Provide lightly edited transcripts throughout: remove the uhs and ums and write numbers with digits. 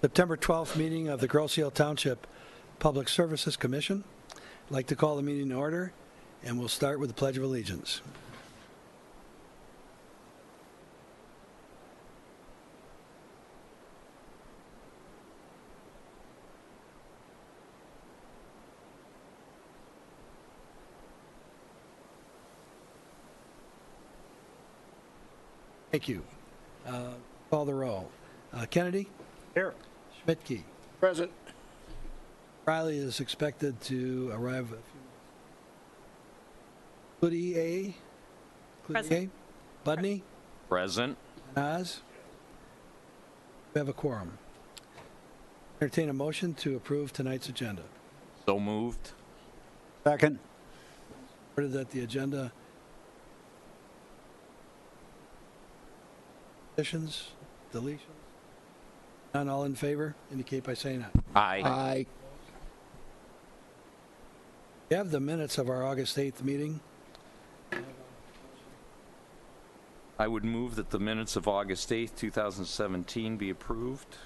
September 12th meeting of the Grosse Ile Township Public Services Commission. I'd like to call the meeting to order, and we'll start with the Pledge of Allegiance. Thank you. Call the roll. Kennedy? Here. Schmidtke? Present. Riley is expected to arrive a few minutes. Cloutier? Budney? Present. Nas? We have a quorum. Entertain a motion to approve tonight's agenda. So moved. Second. Ordered that the agenda additions, deletions. None, all in favor, indicate by saying aye. Aye. Aye. We have the minutes of our August 8th meeting. I would move that the minutes of August 8th, 2017 be approved.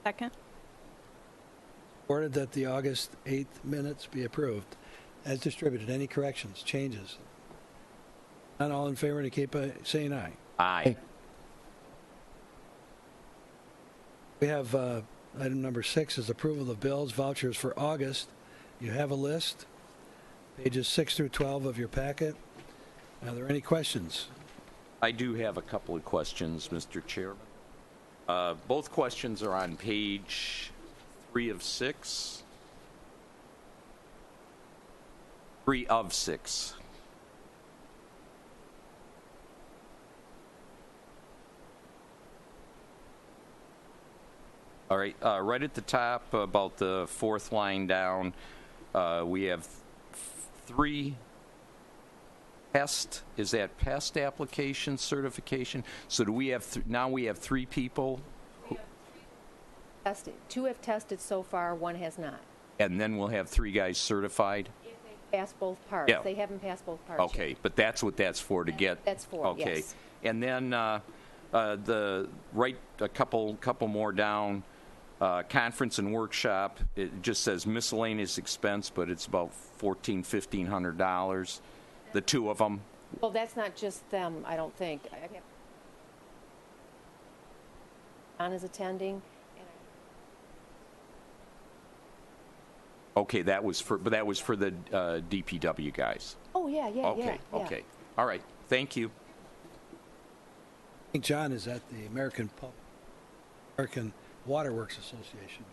Second. Ordered that the August 8th minutes be approved as distributed. Any corrections, changes? None, all in favor, indicate by saying aye. Aye. We have item number 6 is approval of bills, vouchers for August. You have a list, pages 6 through 12 of your packet. Are there any questions? I do have a couple of questions, Mr. Chairman. Both questions are on page 3 of 6. 3 of 6. All right, right at the top, about the fourth line down, we have 3 pest. Is that pest application certification? So do we have now we have 3 people? Tested. 2 have tested so far, 1 has not. And then we'll have 3 guys certified? If they pass both parts. Yeah. They haven't passed both parts Okay, yet. but that's what that's for, to get... That's for, okay. yes. And then the right a couple more down, conference and workshop, it just says miscellaneous expense, but it's about $1,500, the 2 of them. Well, that's not just them, I don't think. John is attending. Okay, that was for the DPW guys. Oh, yeah. Okay, okay. All right, thank you. I think John is at the American Waterworks Association.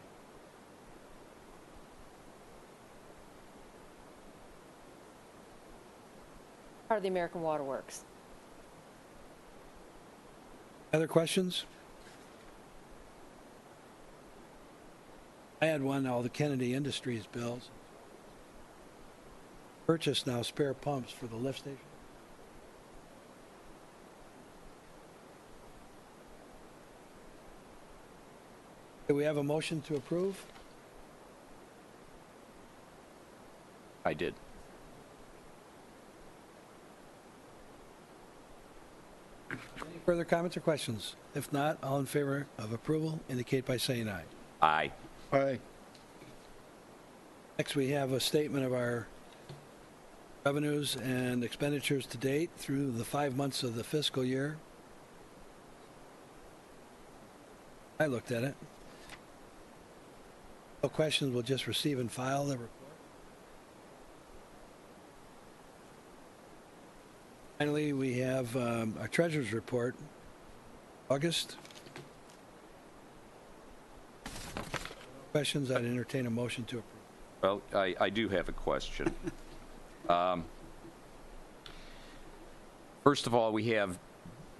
Part of the American Waterworks. Other questions? I had all the Kennedy Industries bills. Purchase now spare pumps for the lift station. Do we have a motion to approve? I did. Any further comments or questions? If not, all in favor of approval indicate by saying aye. Aye. Aye. Next, we have a statement of our revenues and expenditures to date through the 5 months of the fiscal year. I looked at it. No questions, we'll just receive and file the report. Finally, we have our treasurer's report, August. Questions, I'd entertain a motion to approve. Well, I do have a question. First of all, we have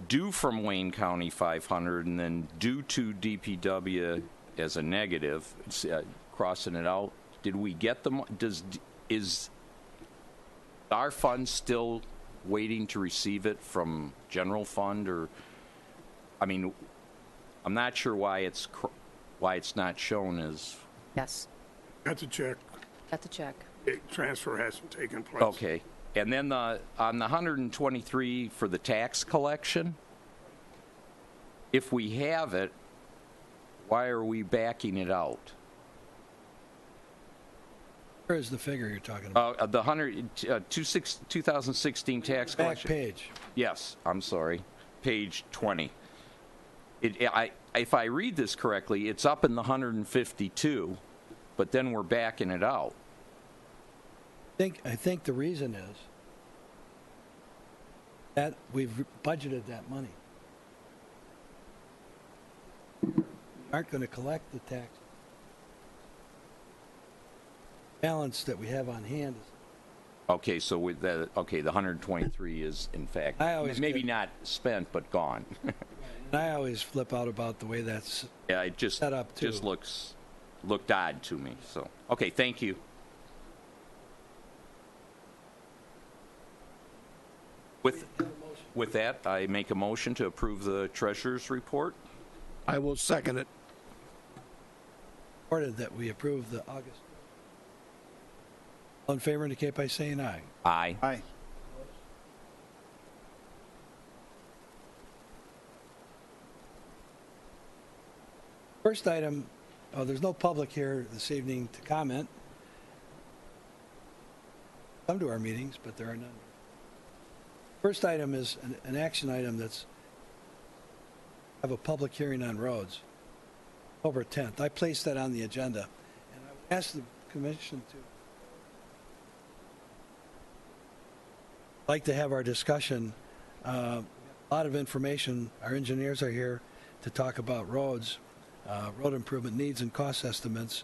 due from Wayne County 500, and then due to DPW as a negative, crossing it out. Did we get them? Is our fund still waiting to receive it from general fund, or? I mean, I'm not sure why it's not shown as. Yes. That's a check. That's a check. Transfer hasn't taken place. Okay. And then on the 123 for the tax collection, if we have it, Why are we backing it out? Where is the figure you're talking about? The 2016 tax Back collection. page. Yes, I'm sorry. Page 20. If I read this correctly, it's up in the 152, but then we're backing it out. I think the reason is that we've budgeted that money. We aren't going to collect the tax. Balance that we have on hand is. Okay, so with that, the 123 is in fact I always maybe get- not spent but gone. And I always flip out about the way that's Yeah, it just set up too. just looked odd to me. So, okay, thank you. With that, I make a motion to approve the treasurer's report. I will second it. Reported that we approve the August. All in favor indicate by saying aye. Aye. Aye. First item, there's no public here this evening to comment. Come to our meetings, but there are none. First item is an action item that's have a public hearing on roads, October 10th. I placed that on the agenda, and I would ask the commission to like to have our discussion. A lot of information. Our engineers are here to talk about roads, road improvement needs and cost estimates.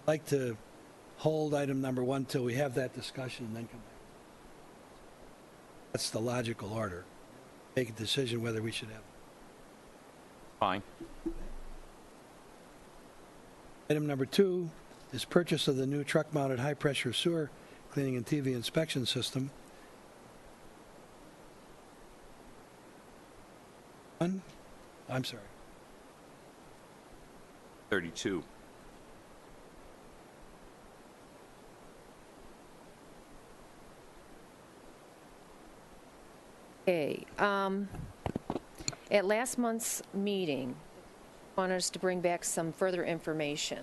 I'd like to hold item number 1 till we have that discussion and then come back. That's the logical order. Make a decision whether we should have. Fine. Item number 2 is purchase of the new truck-mounted high-pressure sewer cleaning and TV inspection system. I'm sorry. 32. Okay, at last month's meeting, I want us to bring back some further information.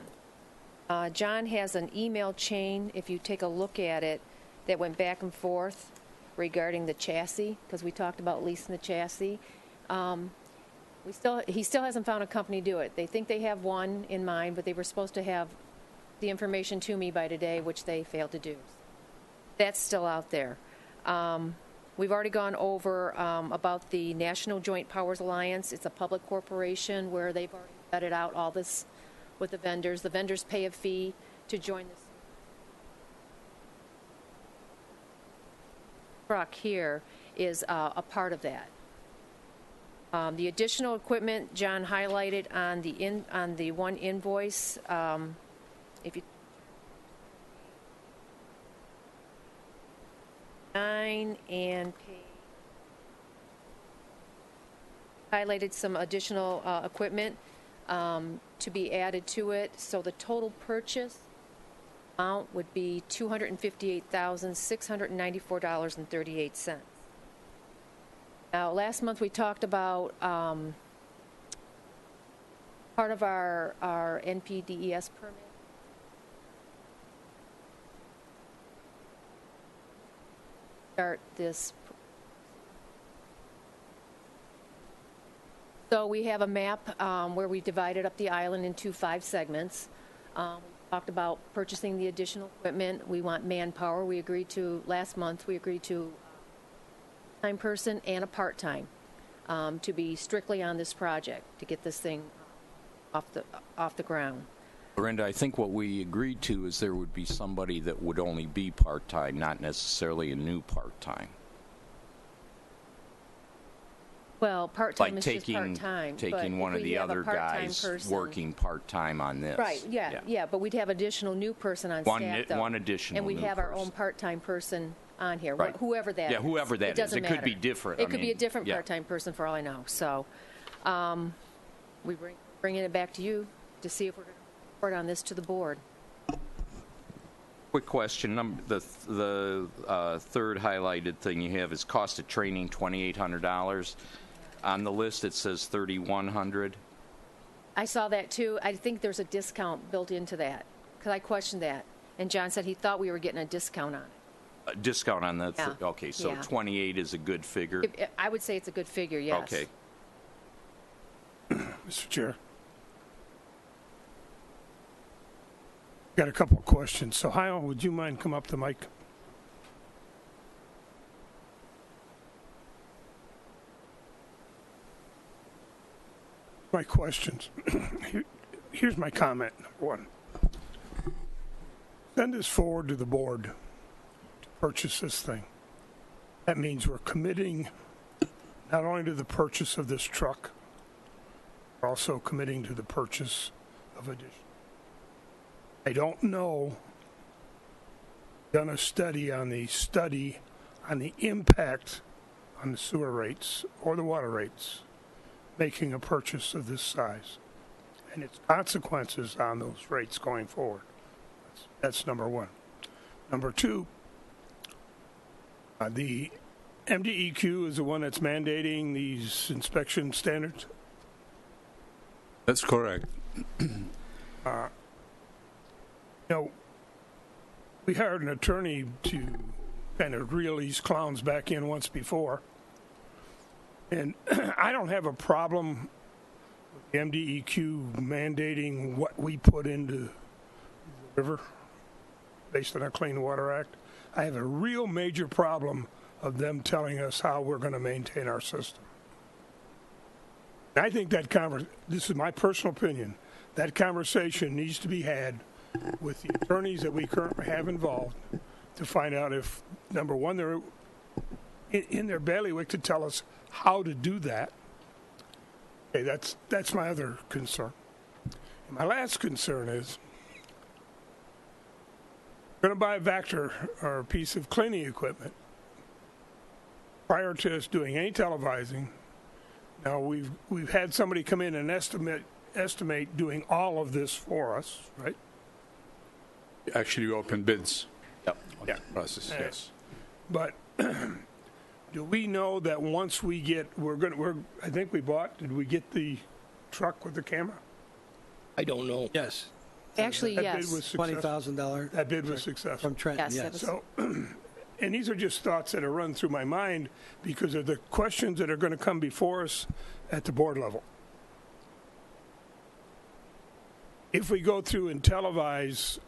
John has an email chain, if you take a look at it, that went back and forth regarding the chassis, because we talked about leasing the chassis. He still hasn't found a company to do it. They think they have one in mind, but they were supposed to have the information to me by today, which they failed to do. That's still out there. We've already gone over about the National Joint Powers Alliance. It's a public corporation where they've already vetted out all this with the vendors. The vendors pay a fee to join this. Truck here is a part of that. The additional equipment John highlighted on the one invoice. If you 9 and highlighted some additional equipment to be added to it. So the total purchase amount would be $258,694.38. Now, last month we talked about part of our NPDES permit. Start this. So we have a map where we divided up the island into 5 segments. We talked about purchasing the additional equipment. We want manpower. Last month, we agreed to a time person and a part-time to be strictly on this project to get this thing off the ground. Brenda, I think what we agreed to is there would be somebody that would only be part-time, not necessarily a new part-time. Well, part-time Like is just part-time. taking one of the other guys working part-time on this. Right, yeah, but we'd have additional new person on staff, though. One additional And we'd new have our person. own part-time person on here, Right. whoever that is. Yeah, whoever that is. doesn't It could be matter. different. It could be a different yeah. part-time person for all I know. So we bringing it back to you to see if we're going to report on this to the board. Quick question. The third highlighted thing you have is cost of training, $2,800. On the list, it says $3,100. I saw that too. I think there's a discount built into that, because I questioned that. And John said he thought we were getting a discount on it. A discount on that? Yeah. Okay, so Yeah. 28 is a good figure? I would say it's a good figure, yes. Okay. Mr. Chair. Got a couple of questions. So, Hyle, would you mind come up to mic? My questions. Here's my comment, number one. Send this forward to the board to purchase this thing. That means we're committing not only to the purchase of this truck, we're also committing to the purchase of additional. I don't know, done a study on the impact on the sewer rates or the water rates, making a purchase of this size and its consequences on those rates going forward. That's number one. Number two, the MDEQ is the one that's mandating these inspection standards. That's correct. We hired an attorney to kind of reel these clowns back in once before. And I don't have a problem with the MDEQ mandating what we put into the river based on our Clean Water Act. I have a real major problem of them telling us how we're going to maintain our system. I think that this is my personal opinion, that conversation needs to be had with the attorneys that we currently have involved to find out if, number one, they're in their bailiwick to tell us how to do that. Okay, that's my other concern. And my last concern is we're going to buy a Vector or a piece of cleaning equipment prior to us doing any televising. Now, we've had somebody come in and estimate doing all of this for us, right? Actually, we open bids. Yep. On the process, yes. But do we know that once we get, I think did we get the truck with the camera? I don't know. Yes. Actually, That yes. bid was successful. $20,000 That bid was successful. from Trenton, Yes, that yes. was- So, and these are just thoughts that are run through my mind because of the questions that are going to come before us at the board level. If we go through and televise,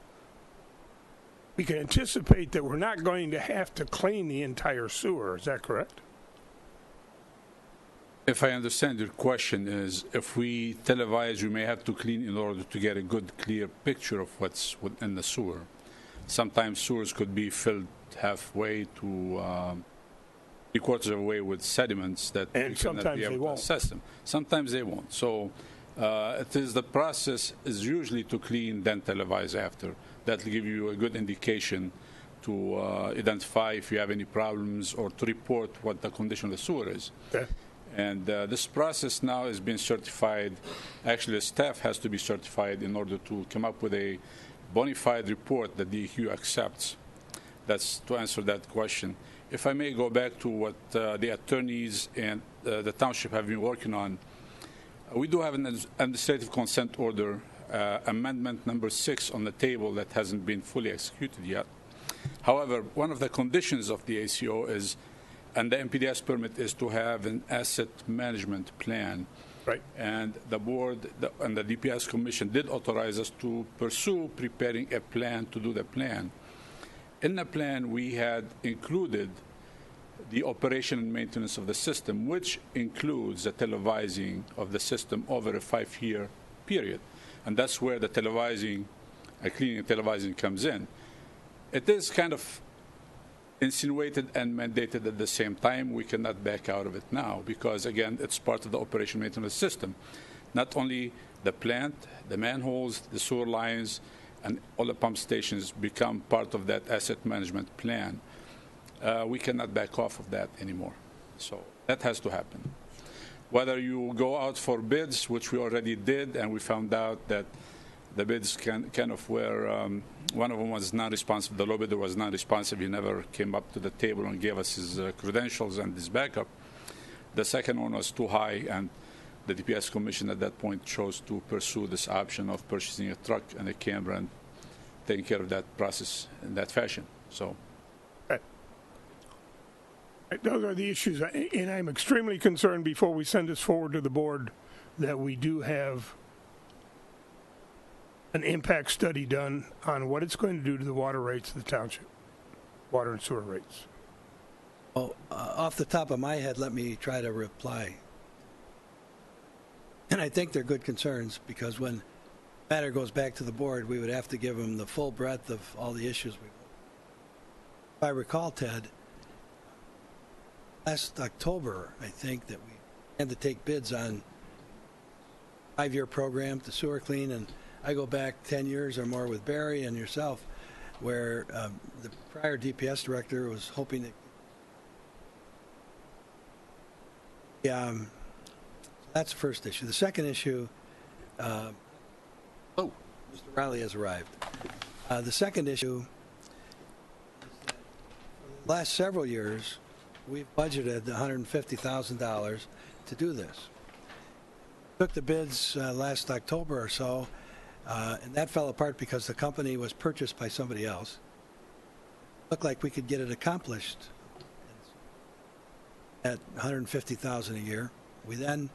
we can anticipate that we're not going to have to clean the entire sewer. Is that correct? If I understand your question is, if we televise, we may have to clean in order to get a good, clear picture of what's in the sewer. Sometimes sewers could be filled halfway to three-quarters of the way with sediments that And we cannot sometimes be they able to won't. assess them. Sometimes they won't. So it is the process is usually to clean, then televise after. That will give you a good indication to identify if you have any problems or to report what the condition of the sewer is. Okay. And this process now is being certified. Actually, the staff has to be certified in order to come up with a bona fide report that DEQ accepts. That's to answer that question. If I may go back to what the attorneys and the township have been working on, we do have an administrative consent order, amendment number 6 on the table that hasn't been fully executed yet. However, one of the conditions of the ACO is, and the MPDS permit is to have an asset management plan. Right. And the board and the DPS Commission did authorize us to pursue preparing a plan to do the plan. In the plan, we had included the operation and maintenance of the system, which includes the televising of the system over a 5-year period. And that's where the televising, cleaning and televising comes in. It is kind of insinuated and mandated at the same time. We cannot back out of it now because, again, it's part of the operation maintenance system. Not only the plant, the manholes, the sewer lines, and all the pump stations become part of that asset management plan. We cannot back off of that anymore. So that has to happen. Whether you go out for bids, which we already did, and we found out that the bids kind of were, one of them was non-responsive. The low bidder was non-responsive. He never came up to the table and gave us his credentials and his backup. The second one was too high, and the DPS Commission at that point chose to pursue this option of purchasing a truck and a camera and taking care of that process in that fashion. So, Those are the issues, and I'm extremely concerned before we send this forward to the board that we do have an impact study done on what it's going to do to the water rates of the township, water and sewer rates. Well, off the top of my head, let me try to reply. And I think they're good concerns, because when the matter goes back to the board, we would have to give them the full breadth of all the issues. If I recall, Ted, last October, I think, that we had to take bids on a 5-year program to sewer clean, and I go back 10 years or more with Barry and yourself, where the prior DPS director was hoping that. Yeah, that's the first issue. The second issue, Mr. Riley has arrived. The second issue, the last several years, we've budgeted $150,000 to do this. Took the bids last October or so, and that fell apart because the company was purchased by somebody else. Looked like we could get it accomplished at $150,000 a year. We then,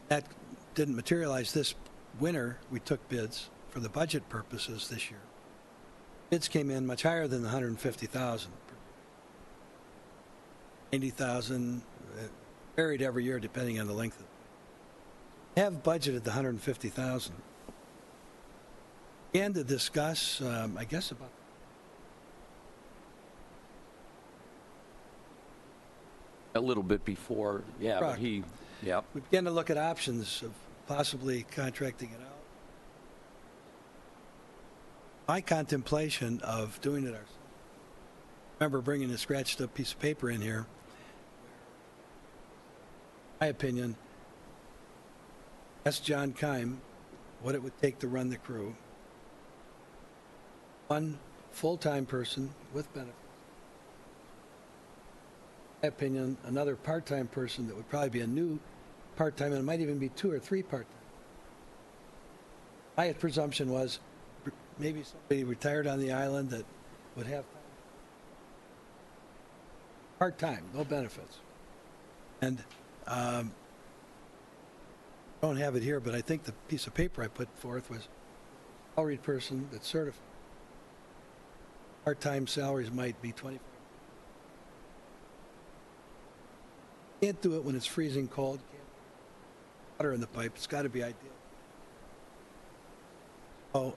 that didn't materialize this winter. We took bids for the budget purposes this year. Bids came in much higher than the $150,000. $90,000, varied every year depending on the length of it. We have budgeted the $150,000. Began to discuss, I guess, about A little bit before, yeah, but we began to look at options of possibly contracting it out. My contemplation of doing it ourselves. I remember bringing a scratched up piece of paper in here. In my opinion, ask John Keim what it would take to run the crew. One full-time person with benefits. In my opinion, another part-time person that would probably be a new part-time, and it might even be 2 or 3 part-time. My presumption was maybe somebody retired on the island that would have part-time, no benefits. And I don't have it here, but I think the piece of paper I put forth was a salaried person that's certified. Part-time salaries might be $25. Can't do it when it's freezing cold. Can't water in the pipe. It's got to be ideal. So,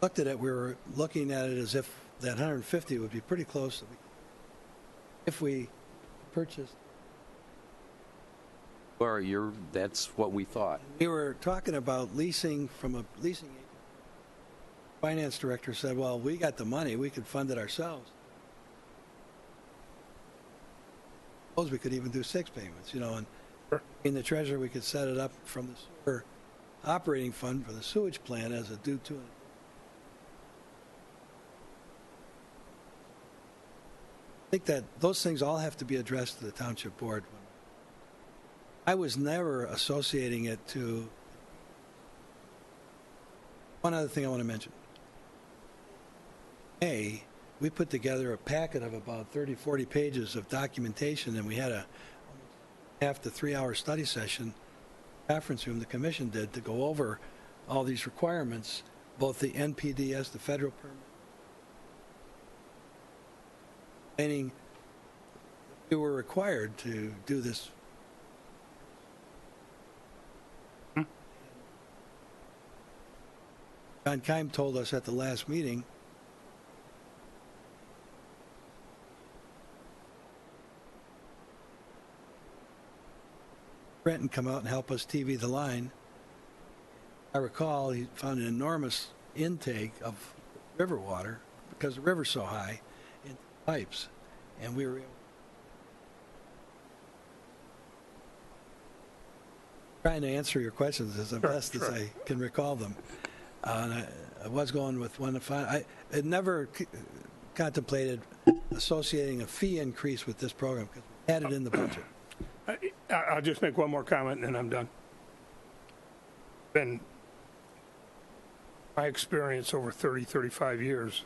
looked at it. We were looking at it as if that 150 would be pretty close if we purchased. Well, that's what we thought. We were talking about leasing from a leasing agent. Finance director said, "Well, we got the money. We could fund it ourselves." Suppose we could even do 6 payments, and in the treasurer we could set it up from the sewer operating fund for the sewage plant as a due to. I think that those things all have to be addressed to the township board. I was never associating it to. One other thing I want to mention. We put together a packet of about 30, 40 pages of documentation, and we had a half to 3 hour study session, conference room the commission did to go over all these requirements, both the NPDS, the federal permit, meaning we were required to do this. John Keim told us at the last meeting Brenton come out and help us TV the line. I recall he found an enormous intake of river water because the river's so high in pipes, and we were able trying to answer your questions as best as I can recall them. And I was going with one to find. I had never contemplated associating a fee increase with this program, because we had it in the budget. I'll just make one more comment and then I'm done. Been my experience over 30, 35 years,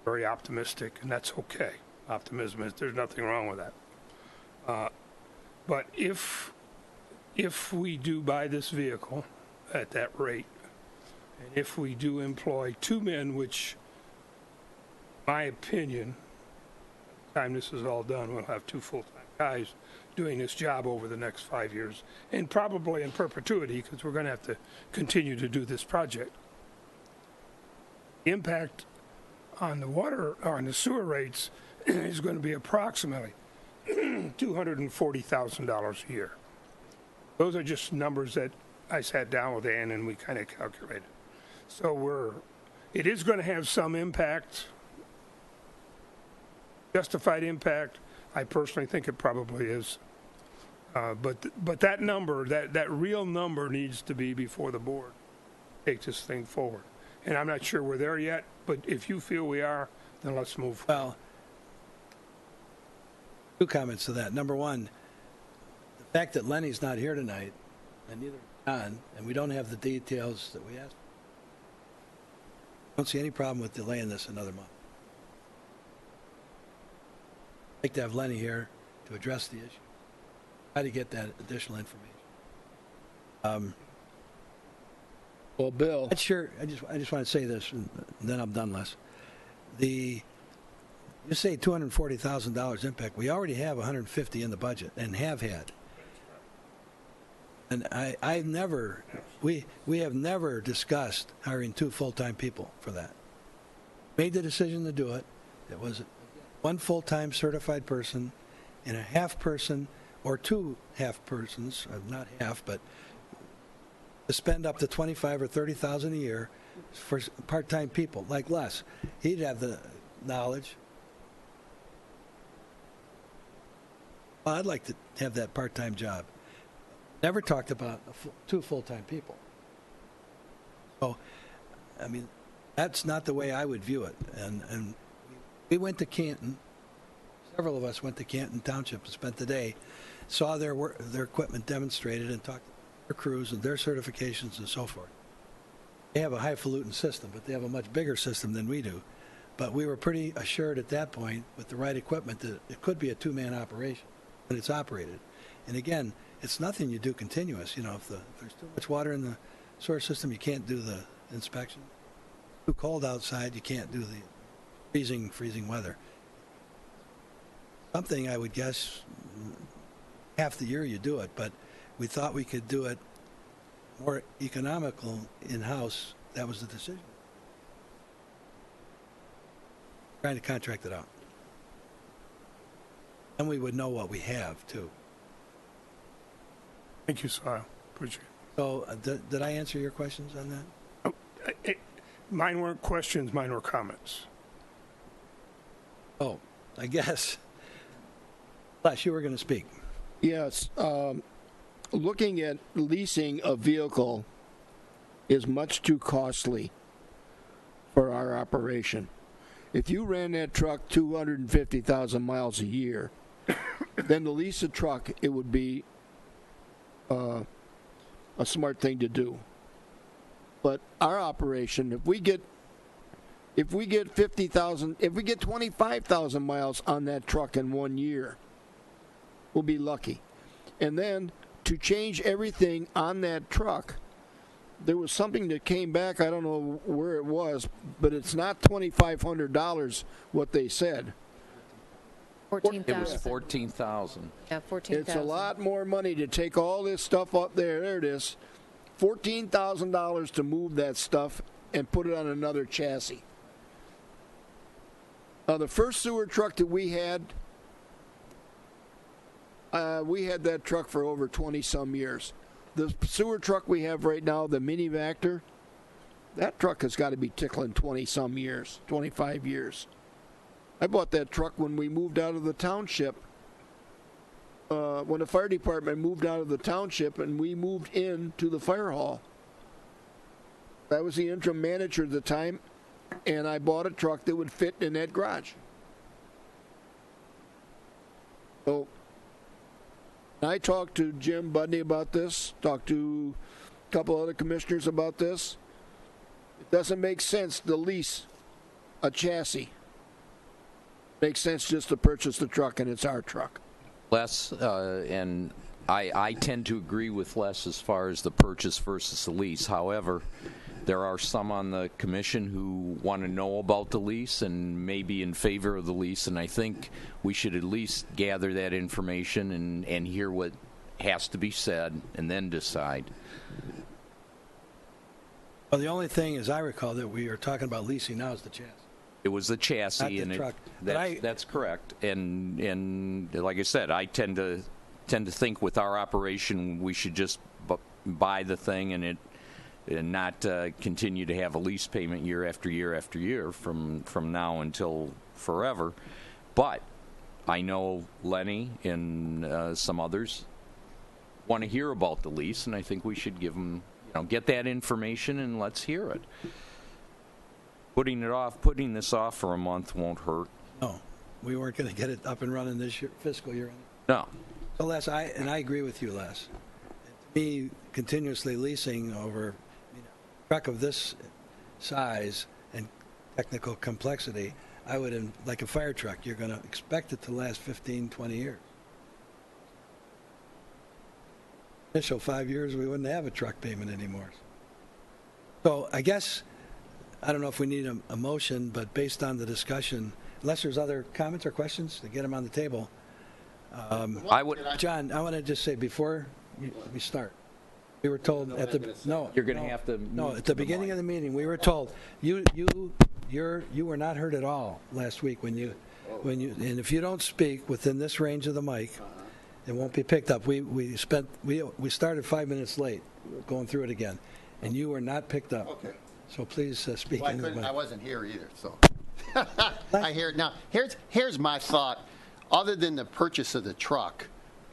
very optimistic, and that's okay. Optimism is, there's nothing wrong with that. But if we do buy this vehicle at that rate, and if we do employ 2 men, which, my opinion, by the time this is all done, we'll have 2 full-time guys doing this job over the next 5 years, and probably in perpetuity, because we're going to have to continue to do this project. The impact on the water, or on the sewer rates, is going to be approximately $240,000 a year. Those are just numbers that I sat down with Ann and we kind of calculated. So it is going to have some impact, justified impact. I personally think it probably is. But that number, that real number needs to be before the board takes this thing forward. And I'm not sure we're there yet, but if you feel we are, then let's move forward. Well, 2 comments to that. Number one, the fact that Lenny's not here tonight, and neither is John, and we don't have the details that we asked. I don't see any problem with delaying this another month. I'd like to have Lenny here to address the issue. Try to get that additional information. Well, Bill, I just want to say this, and then I'm done, Les. You say $240,000 impact. We already have $150 in the budget, and have had. And we have never discussed hiring 2 full-time people for that. Made the decision to do it. It was 1 full-time certified person and a half person, or 2 half persons, not half, but to spend up to $25,000 or $30,000 a year for part-time people like Les. He'd have the knowledge. Well, I'd like to have that part-time job. Never talked about 2 full-time people. So, I mean, that's not the way I would view it. And we went to Canton. Several of us went to Canton Township and spent the day, saw their equipment demonstrated, and talked to their crews and their certifications and so forth. They have a highfalutin system, but they have a much bigger system than we do. But we were pretty assured at that point, with the right equipment, that it could be a 2-man operation, but it's operated. And again, it's nothing you do continuous. You know, if there's too much water in the sewer system, you can't do the inspection. Too cold outside, you can't do the freezing weather. Something, I would guess, half the year you do it, but we thought we could do it more economical in-house. That was the decision. Trying to contract it out. And we would know what we have, too. Thank you, Sal. Appreciate it. So, did I answer your questions on that? Mine weren't questions, mine were comments. Oh, I guess. Les, you were going to speak. yes, looking at leasing a vehicle is much too costly for our operation. If you ran that truck 250,000 miles a year, then to lease a truck, it would be a smart thing to do. But our operation, if we get 50,000, if we get 25,000 miles on that truck in 1 year, we'll be lucky. And then to change everything on that truck, there was something that came back, I don't know where it was, but it's not $2,500 what they said. 14,000. It was 14,000. Yeah, 14,000. It's a lot more money to take all this stuff up there. There it is. $14,000 to move that stuff and put it on another chassis. The first sewer truck that we had that truck for over 20-some years. The sewer truck we have right now, the Mini Vector, that truck has got to be tickling 20-some years, 25 years. I bought that truck when we moved out of the township, when the fire department moved out of the township and we moved into the fire hall. I was the interim manager at the time, and I bought a truck that would fit in that garage. So, I talked to Jim Budney about this, talked to a couple other commissioners about this. It doesn't make sense to lease a chassis. Makes sense just to purchase the truck, and it's our truck. Les, and I tend to agree with Les as far as the purchase versus the lease. However, there are some on the commission who want to know about the lease and may be in favor of the lease, and I think we should at least gather that information and hear what has to be said and then decide. Well, the only thing, as I recall, that we are talking about leasing now is the chassis. It was the chassis, Not the and truck. But that's correct. And like I said, I tend to think with our operation we should just buy the thing and not continue to have a lease payment year after year after year from now until forever. But I know Lenny and some others want to hear about the lease, and I think we should give them, get that information and let's hear it. Putting this off for a month won't hurt. No, we weren't going to get it up and running this year, fiscal year. No. So, Les, I agree with you, Les. To me, continuously leasing over a truck of this size and technical complexity, I would, like a fire truck, you're going to expect it to last 15, 20 years. Initial 5 years, we wouldn't have a truck payment anymore. So I guess, I don't know if we need a motion, but based on the discussion, unless there's other comments or questions, to get them on the table. John, I want to just say before we start, we were told at the You're going to have to at the beginning of the meeting we were told you were not heard at all last week when you and if you don't speak within this range of the mic, it won't be picked up. We started 5 minutes late going through it again, and you were not picked up. Okay. So please speak. Well, into the mic. I wasn't here either, so. I hear it now. Here's my thought. Other than the purchase of the truck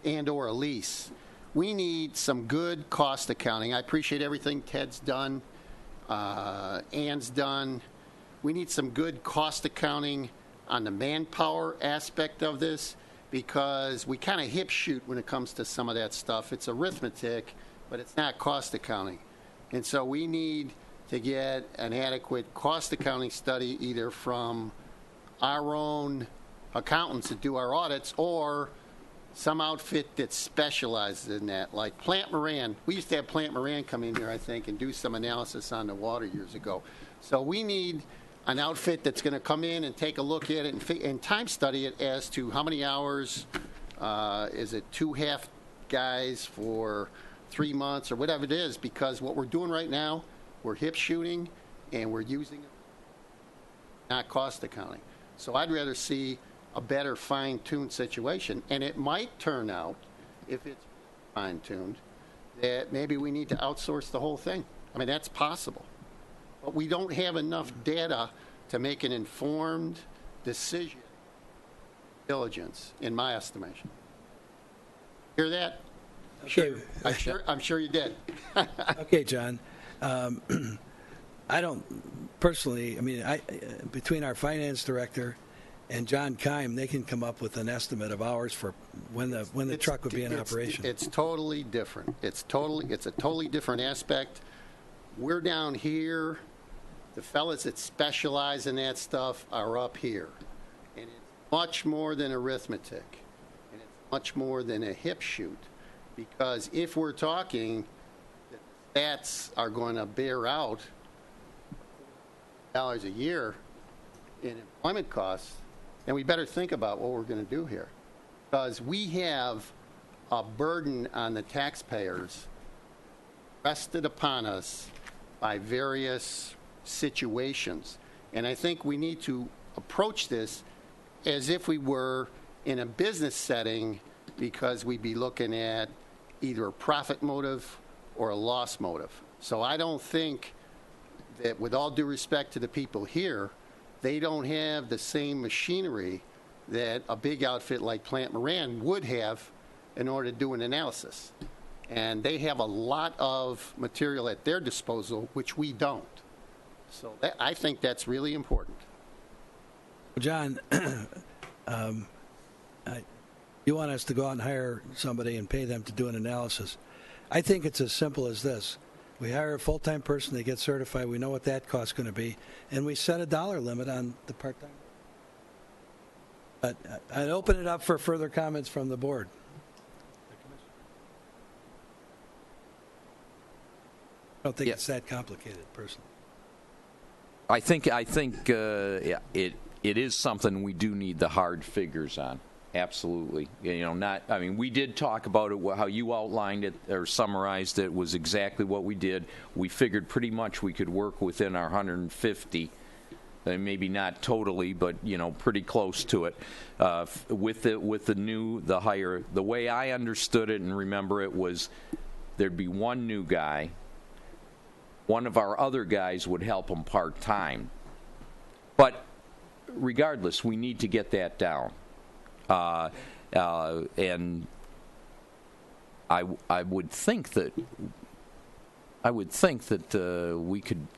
and or a lease, we need some good cost accounting. I appreciate everything Ted's done, Ann's done. We need some good cost accounting on the manpower aspect of this, because we kind of hip shoot when it comes to some of that stuff. It's arithmetic, but it's not cost accounting. And so we need to get an adequate cost accounting study either from our own accountants that do our audits or some outfit that specializes in that, like Plant Moran. We used to have Plant Moran come in here, I think, and do some analysis on the water years ago. So we need an outfit that's going to come in and take a look at it and time study it as to how many hours, is it 2 half guys for 3 months or whatever it is, because what we're doing right now, we're hip shooting and we're using not cost accounting. So I'd rather see a better fine-tuned situation. And it might turn out, if it's fine-tuned, that maybe we need to outsource the whole thing. I mean, that's possible. But we don't have enough data to make an informed decision, diligence, in my estimation. Hear that? Okay. I'm sure you did. Okay, John. I don't personally. I mean, between our finance director and John Keim, they can come up with an estimate of hours for when the truck would be in operation. It's totally different. It's a totally different aspect. We're down here. The fellas that specialize in that stuff are up here, and it's much more than arithmetic, and it's much more than a hip shoot, because if we're talking that the stats are going to bear out $1 a year in employment costs, then we better think about what we're going to do here, because we have a burden on the taxpayers rested upon us by various situations. And I think we need to approach this as if we were in a business setting, because we'd be looking at either a profit motive or a loss motive. So I don't think that, with all due respect to the people here, they don't have the same machinery that a big outfit like Plant Moran would have in order to do an analysis. And they have a lot of material at their disposal, which we don't. So I think that's really important. John, You want us to go out and hire somebody and pay them to do an analysis. I think it's as simple as this. We hire a full-time person, they get certified, we know what that cost's going to be, and we set a dollar limit on the part-time. But I'd open it up for further comments from the board. I don't think Yeah. it's that complicated, personally. I think yeah, it is something we do need the hard figures on. Absolutely. I mean, we did talk about it, how you outlined it or summarized it was exactly what we did. We figured pretty much we could work within our 150, maybe not totally, but, pretty close to it. With the hire, the way I understood it and remember it was there'd be one new guy. One of our other guys would help him part-time. But regardless, we need to get that down. And I would think that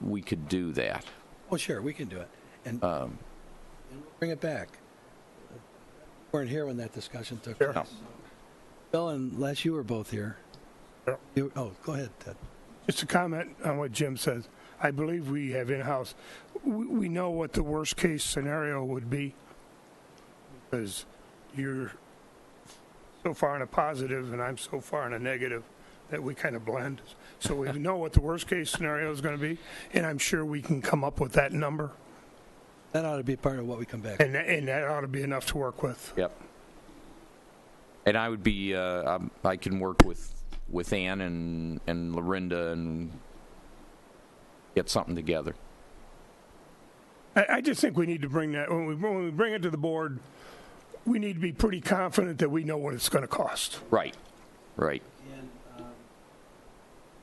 we could do that. Oh, sure, we can do it. And we'll bring it back. We weren't here when that discussion took Sure. place. Bill and Les, you were both here. Sure. Go ahead, Ted. Just a comment on what Jim says. I believe we have in-house. We know what the worst-case scenario would be because you're so far in a positive and I'm so far in a negative that we kind of blend. So we know what the worst-case scenario is going to be, and I'm sure we can come up with that number, That ought to be part of what we come back. and that ought to be enough to work with. Yep. And I would be, I can work with Ann and Lorinda and get something together. I just think we need to bring that, when we bring it to the board, we need to be pretty confident that we know what it's going to cost. Right.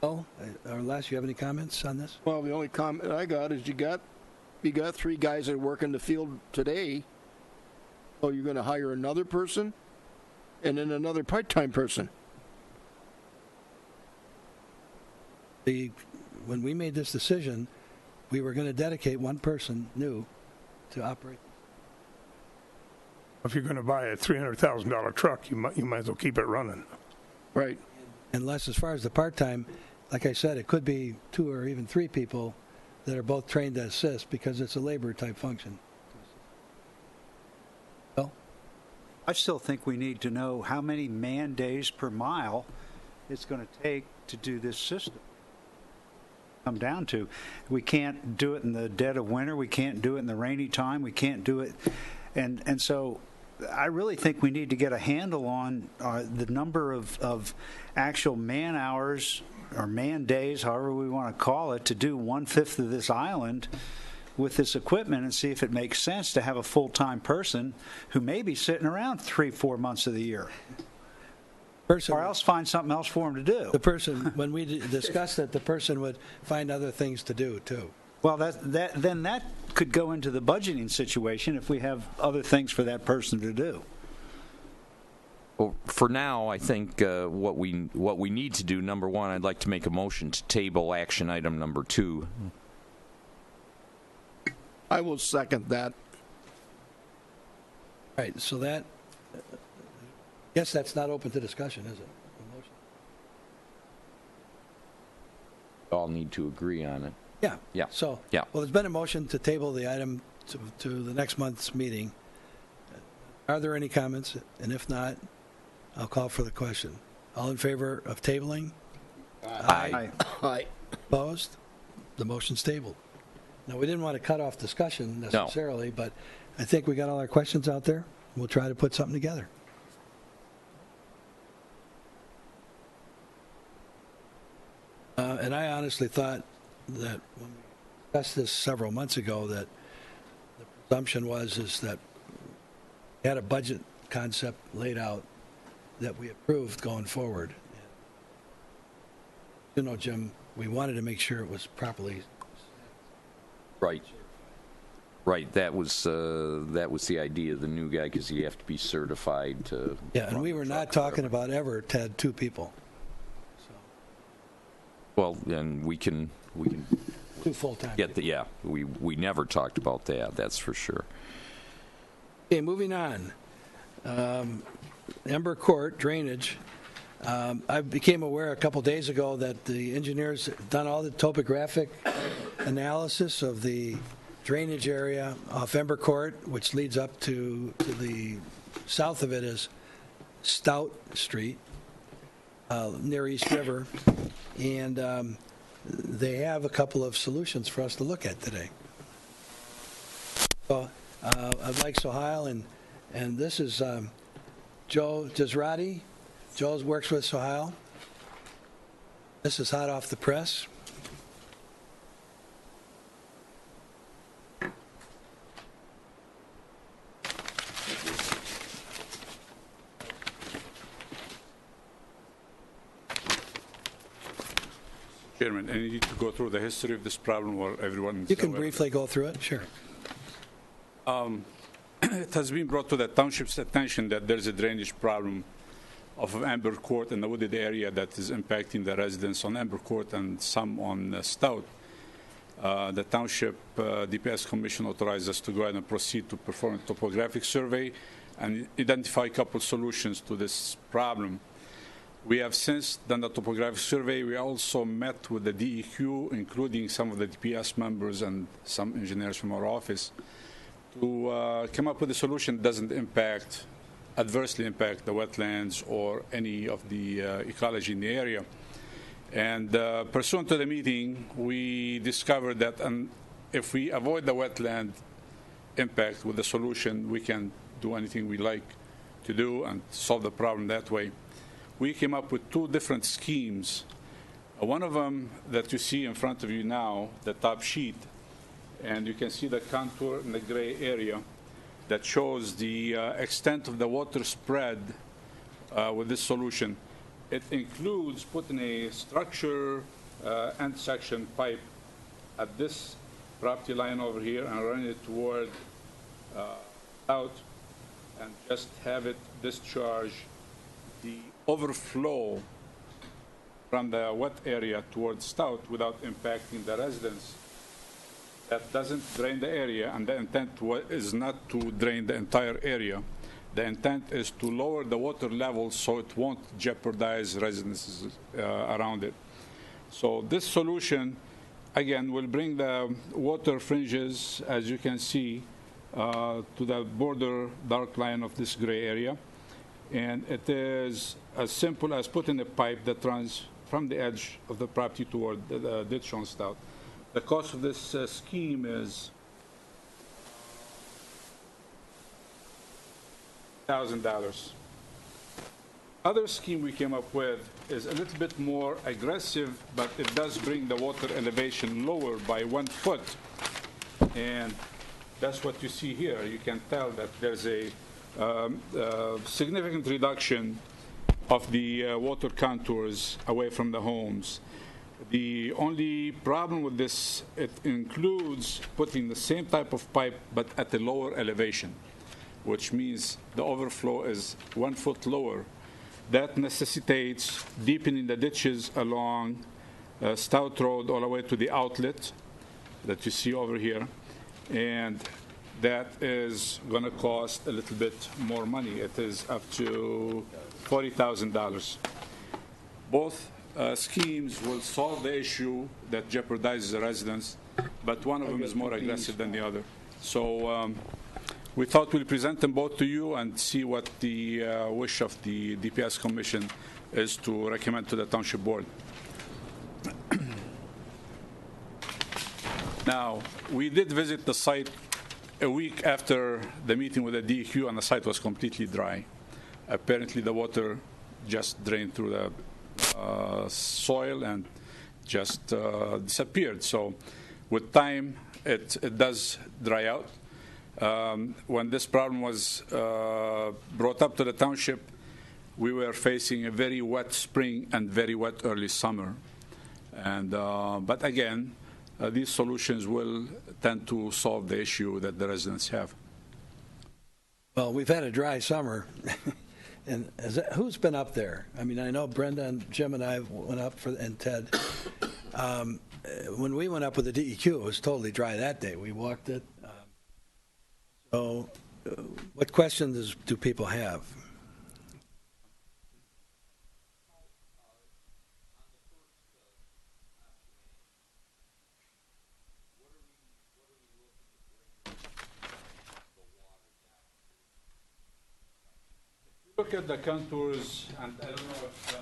Bill, or Les, you have any comments on this? Well, the only comment I got is you got 3 guys that work in the field today. So you're going to hire another person and then another part-time person. When we made this decision, we were going to dedicate one person new to operate. If you're going to buy a $300,000 truck, you might as well keep it running. Right. Unless, as far as the part-time, like I said, it could be 2 or even 3 people that are both trained to assist because it's a labor-type function. Bill? I still think we need to know how many man days per mile it's going to take to do this system. Come down to, we can't do it in the dead of winter. We can't do it in the rainy time. We can't do it, and so I really think we need to get a handle on the number of actual man hours or man days, however we want to call it, to do 1/5 of this island with this equipment and see if it makes sense to have a full-time person who may be sitting around 3-4 months of the year. Or else find something else for him to do. The person, when we discussed it, the person would find other things to do, too. Well, then that could go into the budgeting situation if we have other things for that person to do. Well, for now, I think what we need to do, number one, I'd like to make a motion to table action item number 2. I will second that. All right, so that, yes, that's not open to discussion, is it? The motion? All need to agree on it. Yeah. Yeah. So, Yeah. well, there's been a motion to table the item to the next month's meeting. Are there any comments? And if not, I'll call for the question. All in favor of tabling? Aye. Aye. Opposed? The motion's tabled. Now, we didn't want to cut off discussion necessarily, but I think we got all our questions out there. We'll try to put something together. And I honestly thought that when we discussed this several months ago, that the presumption is that we had a budget concept laid out that we approved going forward. You know, Jim, we wanted to make sure it was properly. Right. Right. That was the idea of the new guy because you have to be certified to. Yeah, and we were not talking about ever, Ted, 2 people. So, Well, and we can 2 full-time. get the we never talked about that. That's for sure. Okay, moving on. Ember Court drainage. I became aware a couple days ago that the engineers done all the topographic analysis of the drainage area off Ember Court, which leads up to the south of it is Stout Street, near East River, and they have a couple of solutions for us to look at today. So I'd like Sohail, and this is Joe Desrati. Joe works with Sohail. This is hot off the press. Chairman, I need to go through the history of this problem or everyone? You can briefly go through it, sure. It has been brought to the township's attention that there's a drainage problem of Amber Court in the wooded area that is impacting the residents on Amber Court and some on Stout. The township DPS Commission authorized us to go ahead and proceed to perform a topographic survey and identify a couple solutions to this problem. We have since done the topographic survey. We also met with the DEQ, including some of the DPS members and some engineers from our office, to come up with a solution that doesn't adversely impact the wetlands or any of the ecology in the area. And pursuant to the meeting, we discovered that if we avoid the wetland impact with the solution, we can do anything we like to do and solve the problem that way. We came up with two different schemes. One of them that you see in front of you now, the top sheet, and you can see the contour in the gray area that shows the extent of the water spread with this solution. It includes putting a structure end section pipe at this property line over here and running it toward out and just have it discharge the overflow from the wet area towards Stout without impacting the residents. That doesn't drain the area, and the intent is not to drain the entire area. The intent is to lower the water level so it won't jeopardize residences around it. So this solution, again, will bring the water fringes, as you can see, to the border dark line of this gray area. And it is as simple as putting a pipe that runs from the edge of the property toward the ditch on Stout. The cost of this scheme is $1,000. Other scheme we came up with is a little bit more aggressive, but it does bring the water elevation lower by 1 foot. And that's what you see here. You can tell that there's a significant reduction of the water contours away from the homes. The only problem with this, it includes putting the same type of pipe but at a lower elevation, which means the overflow is 1 foot lower. That necessitates deepening the ditches along Stout Road all the way to the outlet that you see over here. And that is going to cost a little bit more money. It is up to $40,000. Both schemes will solve the issue that jeopardizes the residents, but one of them is more aggressive than the other. So we thought we'll present them both to you and see what the wish of the DPS Commission is to recommend to the Township Board. Now, we did visit the site a week after the meeting with the DEQ, and the site was completely dry. Apparently, the water just drained through the soil and just disappeared. So with time, it does dry out. When this problem was brought up to the township, we were facing a very wet spring and very wet early summer. And but again, these solutions will tend to solve the issue that the residents have. Well, we've had a dry summer. And who's been up there? I mean, I know Brenda and Jim and I went up and Ted. When we went up with the DEQ, it was totally dry that day. We walked it. So what questions do people have? Look at the contours, and I don't know if.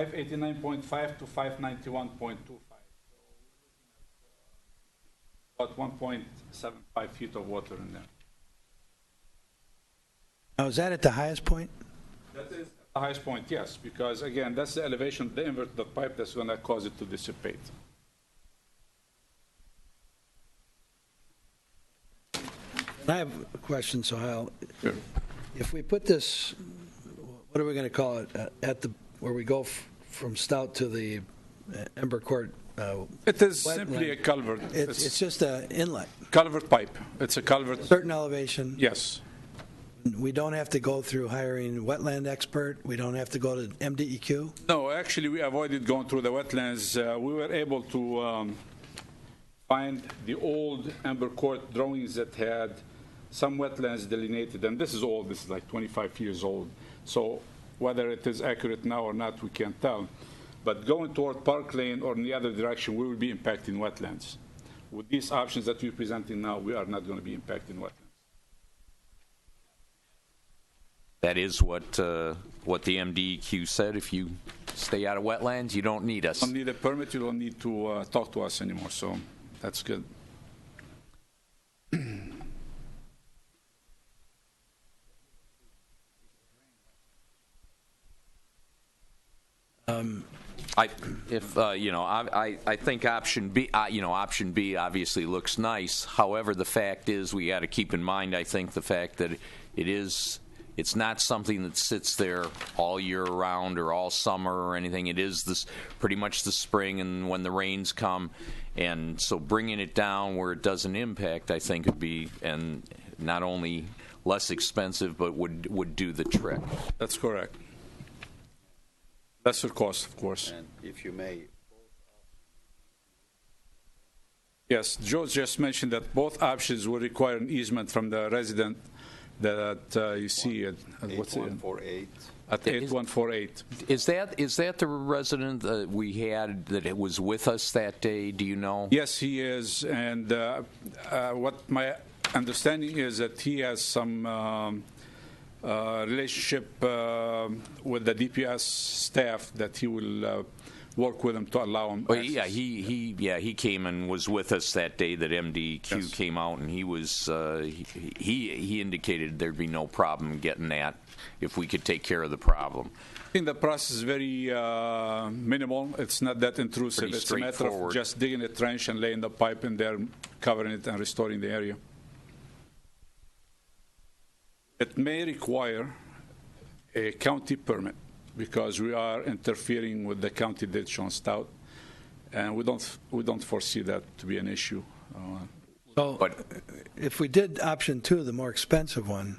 589.5 to 591.25. About 1.75 feet of water in there. Now, is that at the highest point? That is the highest point, yes, because again, that's the elevation of the inverted pipe that's going to cause it to dissipate. I have a question, Sohail. Sure. If we put this, what are we going to call it, at the where we go from Stout to the Ember Court? It is Wetland. simply a culvert. It's just an inlet, Culvert pipe. It's a culvert. certain elevation. Yes. We don't have to go through hiring wetland expert. We don't have to go to MDEQ. No, actually, we avoided going through the wetlands. We were able to find the old Ember Court drawings that had some wetlands delineated, and this is old. This is like 25 years old. So whether it is accurate now or not, we can't tell. But going toward Park Lane or in the other direction, we will be impacting wetlands. With these options that we're presenting now, we are not going to be impacting wetlands. That is what the MDEQ said. If you stay out of wetlands, you don't need us. You don't need a permit. You don't need to talk to us anymore. So that's good. I think option B, option B obviously looks nice. However, the fact is we got to keep in mind, I think, the fact that it's not something that sits there all year round or all summer or anything. It is this pretty much the spring and when the rains come, and so bringing it down where it doesn't impact, I think, would be and not only less expensive but would do the trick. That's correct. Lesser cost, of course. And if you may. Yes, Joe just mentioned that both options will require an easement from the resident that you see at what's it? 8148. At 8148. Is that the resident that we had that it was with us that day? Do you know? Yes, he is, and what my understanding is that he has some relationship with the DPS staff that he will work with them to allow him. Well, he came and was with us that day that MDEQ came out, and he was he indicated there'd be no problem getting that if we could take care of the problem. I think the process is very minimal. It's not that intrusive. Pretty it's a matter straightforward. of just digging a trench and laying the pipe in there, covering it, and restoring the area. It may require a county permit because we are interfering with the county ditch on Stout, and we don't foresee that to be an issue. So, if we did option 2, the more expensive one,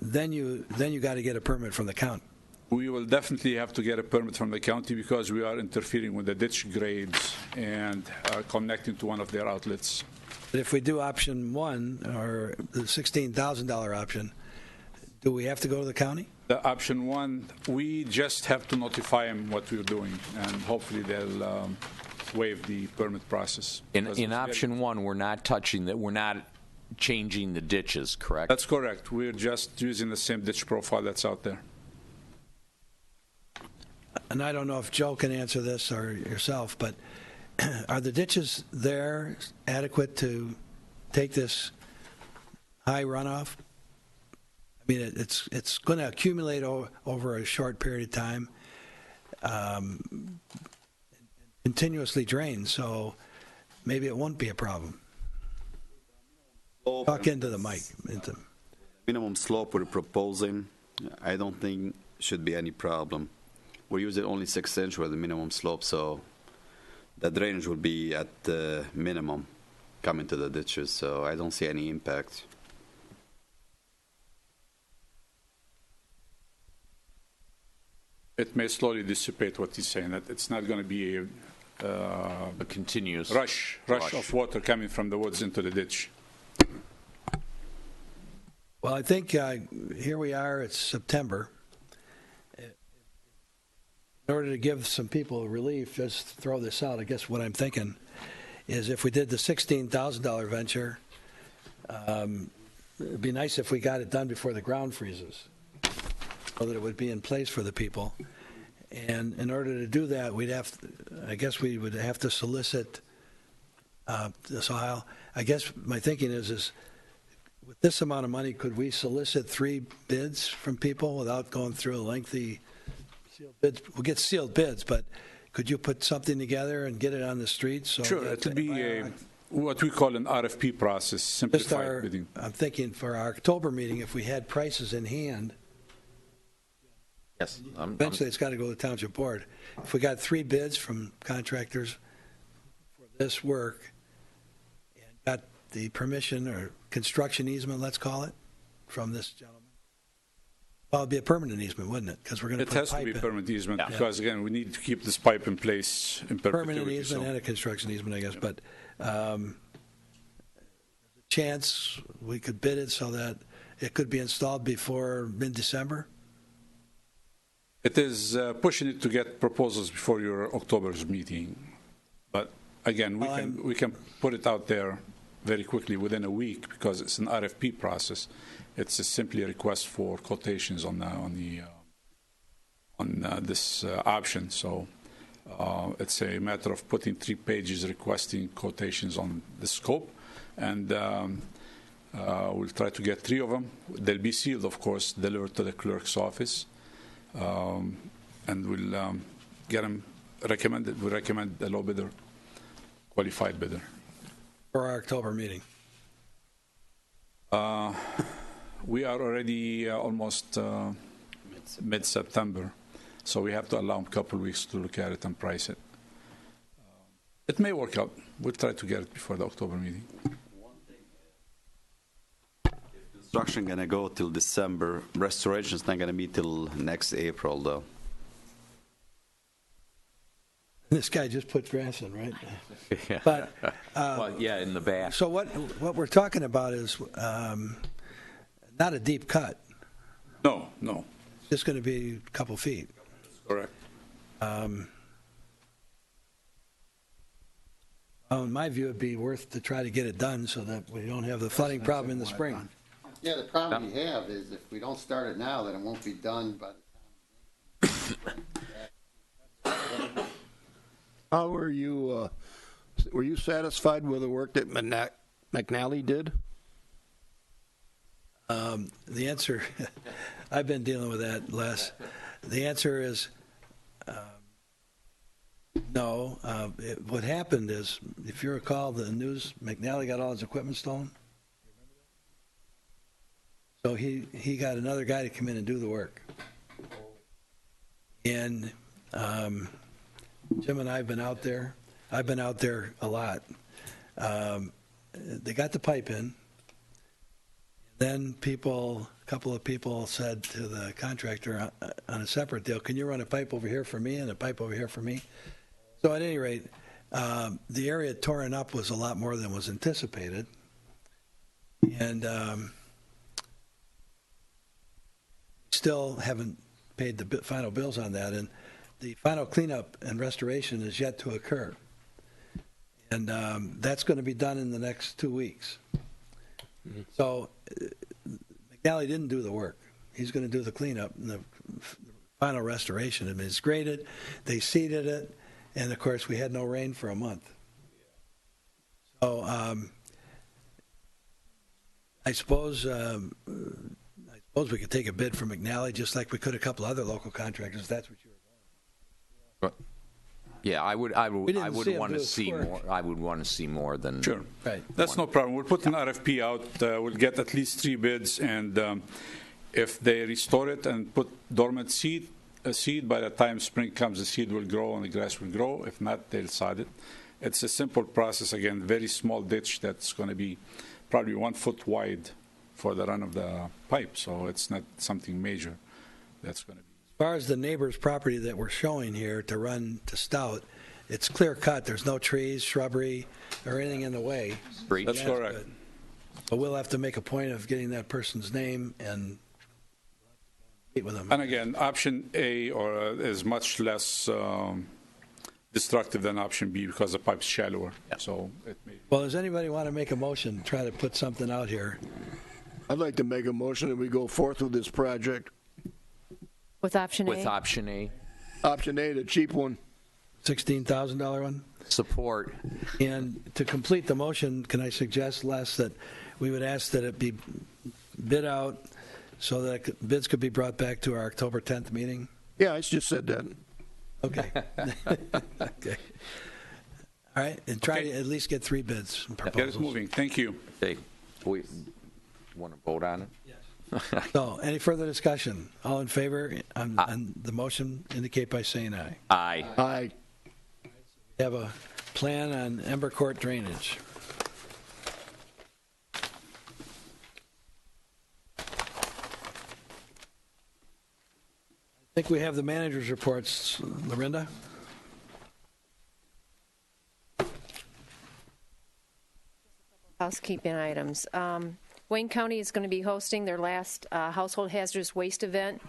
then you got to get a permit from the county. We will definitely have to get a permit from the county because we are interfering with the ditch grades and connecting to one of their outlets. But if we do option 1 or the $16,000 option, do we have to go to the county? The option 1, we just have to notify them what we're doing, and hopefully they'll waive the permit process. In option 1, we're not touching that. We're not changing the ditches, correct? That's correct. We're just using the same ditch profile that's out there. And I don't know if Joe can answer this or yourself, but are the ditches there adequate to take this high runoff? I mean, it's going to accumulate over a short period of time, continuously drain, so maybe it won't be a problem. Talk into the mic. Minimum slope we're proposing, I don't think should be any problem. We're using only 6 inch with the minimum slope, so the drainage will be at the minimum coming to the ditches, so I don't see any impact. It may slowly dissipate what he's saying, that it's not going to be A continuous rush of water coming from the woods into the ditch. Well, I think here we are, it's September. in order to give some people relief, just throw this out, I guess what I'm thinking is if we did the $16,000 venture, it'd be nice if we got it done before the ground freezes, so that it would be in place for the people. And in order to do that, I guess we would have to solicit, I guess my thinking is with this amount of money, could we solicit 3 bids from people without going through a lengthy sealed bids? We'll get sealed bids, but could you put something together and get it on the street? So Sure, it would be what we call an RFP process, simplified bidding. I'm thinking for our October meeting, if we had prices in hand, Yes. eventually it's got to go to the township board. If we got 3 bids from contractors for this work and got the permission or construction easement, let's call it, from this gentleman, well, it'd be a permanent easement, wouldn't it? Because we're going to It put has to pipe be in. permanent easement because, again, we need to keep this pipe in place in Permanent perpetuity. easement and a construction easement, I guess, but chance we could bid it so that it could be installed before mid-December? It is pushing it to get proposals before your October's meeting. But again, we can put it out there very quickly within a week because it's an RFP process. It's simply a request for quotations on this option. So it's a matter of putting 3 pages requesting quotations on the scope, and we'll try to get 3 of them. They'll be sealed, of course, delivered to the clerk's office. And we'll get them recommended. We recommend a low bidder, qualified bidder. For our October meeting. We are already almost mid-September, so we have to allow them a couple of weeks to look at it and price it. It may work out. We'll try to get it before the October meeting. Construction gonna go till December. Restoration's not gonna be till next April, though. This guy just put grass in, right? Yeah. But Well, yeah, in the back. so what we're talking about is not a deep cut. No, It's just going to be a couple feet. correct. In my view, it'd be worth to try to get it done so that we don't have the flooding problem in the spring. Yeah, the problem we have is if we don't start it now, then it won't be done by the time. How were you satisfied with the work that McNally did? The answer, I've been dealing with that, Les. The answer is no. What happened is, if you recall the news, McNally got all his equipment stolen. So he got another guy to come in and do the work. And Jim and I have been out there. I've been out there a lot. They got the pipe in. Then a couple of people said to the contractor on a separate deal, can you run a pipe over here for me and a pipe over here for me? So at any rate, the area torn up was a lot more than was anticipated. And still haven't paid the final bills on that. And the final cleanup and restoration is yet to occur. And that's going to be done in the next 2 weeks. Mm-hmm. So McNally didn't do the work. He's going to do the cleanup and the final restoration. I mean, it's graded, they seeded it, and of course we had no rain for a month. So I suppose we could take a bid from McNally just like we could a couple other local contractors. If that's what you were going. Yeah, I would want to see work. more. I would want to see more than. Sure. Right. That's no problem. We'll put an RFP out. We'll get at least 3 bids, and if they restore it and put dormant seed, by the time spring comes, the seed will grow and the grass will grow. If not, they'll sod it. It's a simple process. Again, very small ditch that's going to be probably 1 foot wide for the run of the pipe. So it's not something major that's going to be. As far as the neighbor's property that we're showing here to run to Stout, it's clear cut. There's no trees, shrubbery, or anything in the way. Great. That's correct. Good. But we'll have to make a point of getting that person's name and meet with them. And again, option A is much less destructive than option B because the pipe's shallower. So it may. Well, does anybody want to make a motion, try to put something out here? I'd like to make a motion that we go forth with this project. With option A? With option A, Option A, the cheap one. $16,000 one? support. And to complete the motion, can I suggest, Les, that we would ask that it be bid out so that bids could be brought back to our October 10th meeting? Yeah, I just said that. Okay. Okay. All right, and try to at least get 3 bids and Get proposals. it moving. Thank you. Okay, we want to vote on it? So, any further discussion? All in favor on the motion, indicate by saying aye. Aye. Aye. We have a plan on Ember Court drainage. I think we have the manager's reports. Lorinda? Housekeeping items. Wayne County is going to be hosting their last household hazardous waste event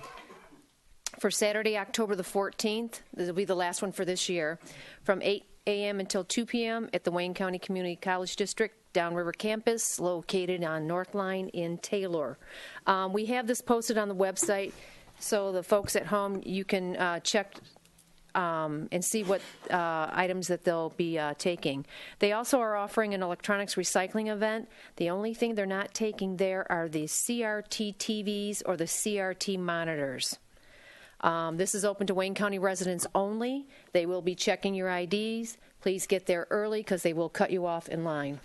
for Saturday, October the 14th. This will be the last one for this year, from 8 a.m. until 2 p.m. at the Wayne County Community College District Downriver Campus, located on North Line in Taylor. We have this posted on the website, so the folks at home, you can check and see what items that they'll be taking. They also are offering an electronics recycling event. The only thing they're not taking there are the CRT TVs or the CRT monitors. This is open to Wayne County residents only. They will be checking your IDs. Please get there early because they will cut you off in line.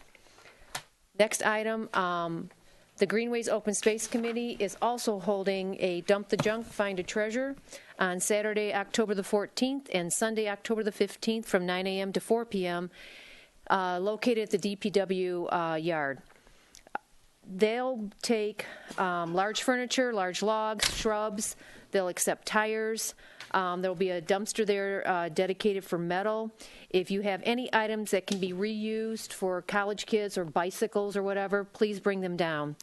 Next item, the Greenways Open Space Committee is also holding a Dump the Junk, Find a Treasure on Saturday, October the 14th and Sunday, October the 15th from 9 a.m. to 4 p.m., located at the DPW yard. They'll take large furniture, large logs, shrubs. They'll accept tires. There'll be a dumpster there dedicated for metal. If you have any items that can be reused for college kids or bicycles or whatever, please bring them down,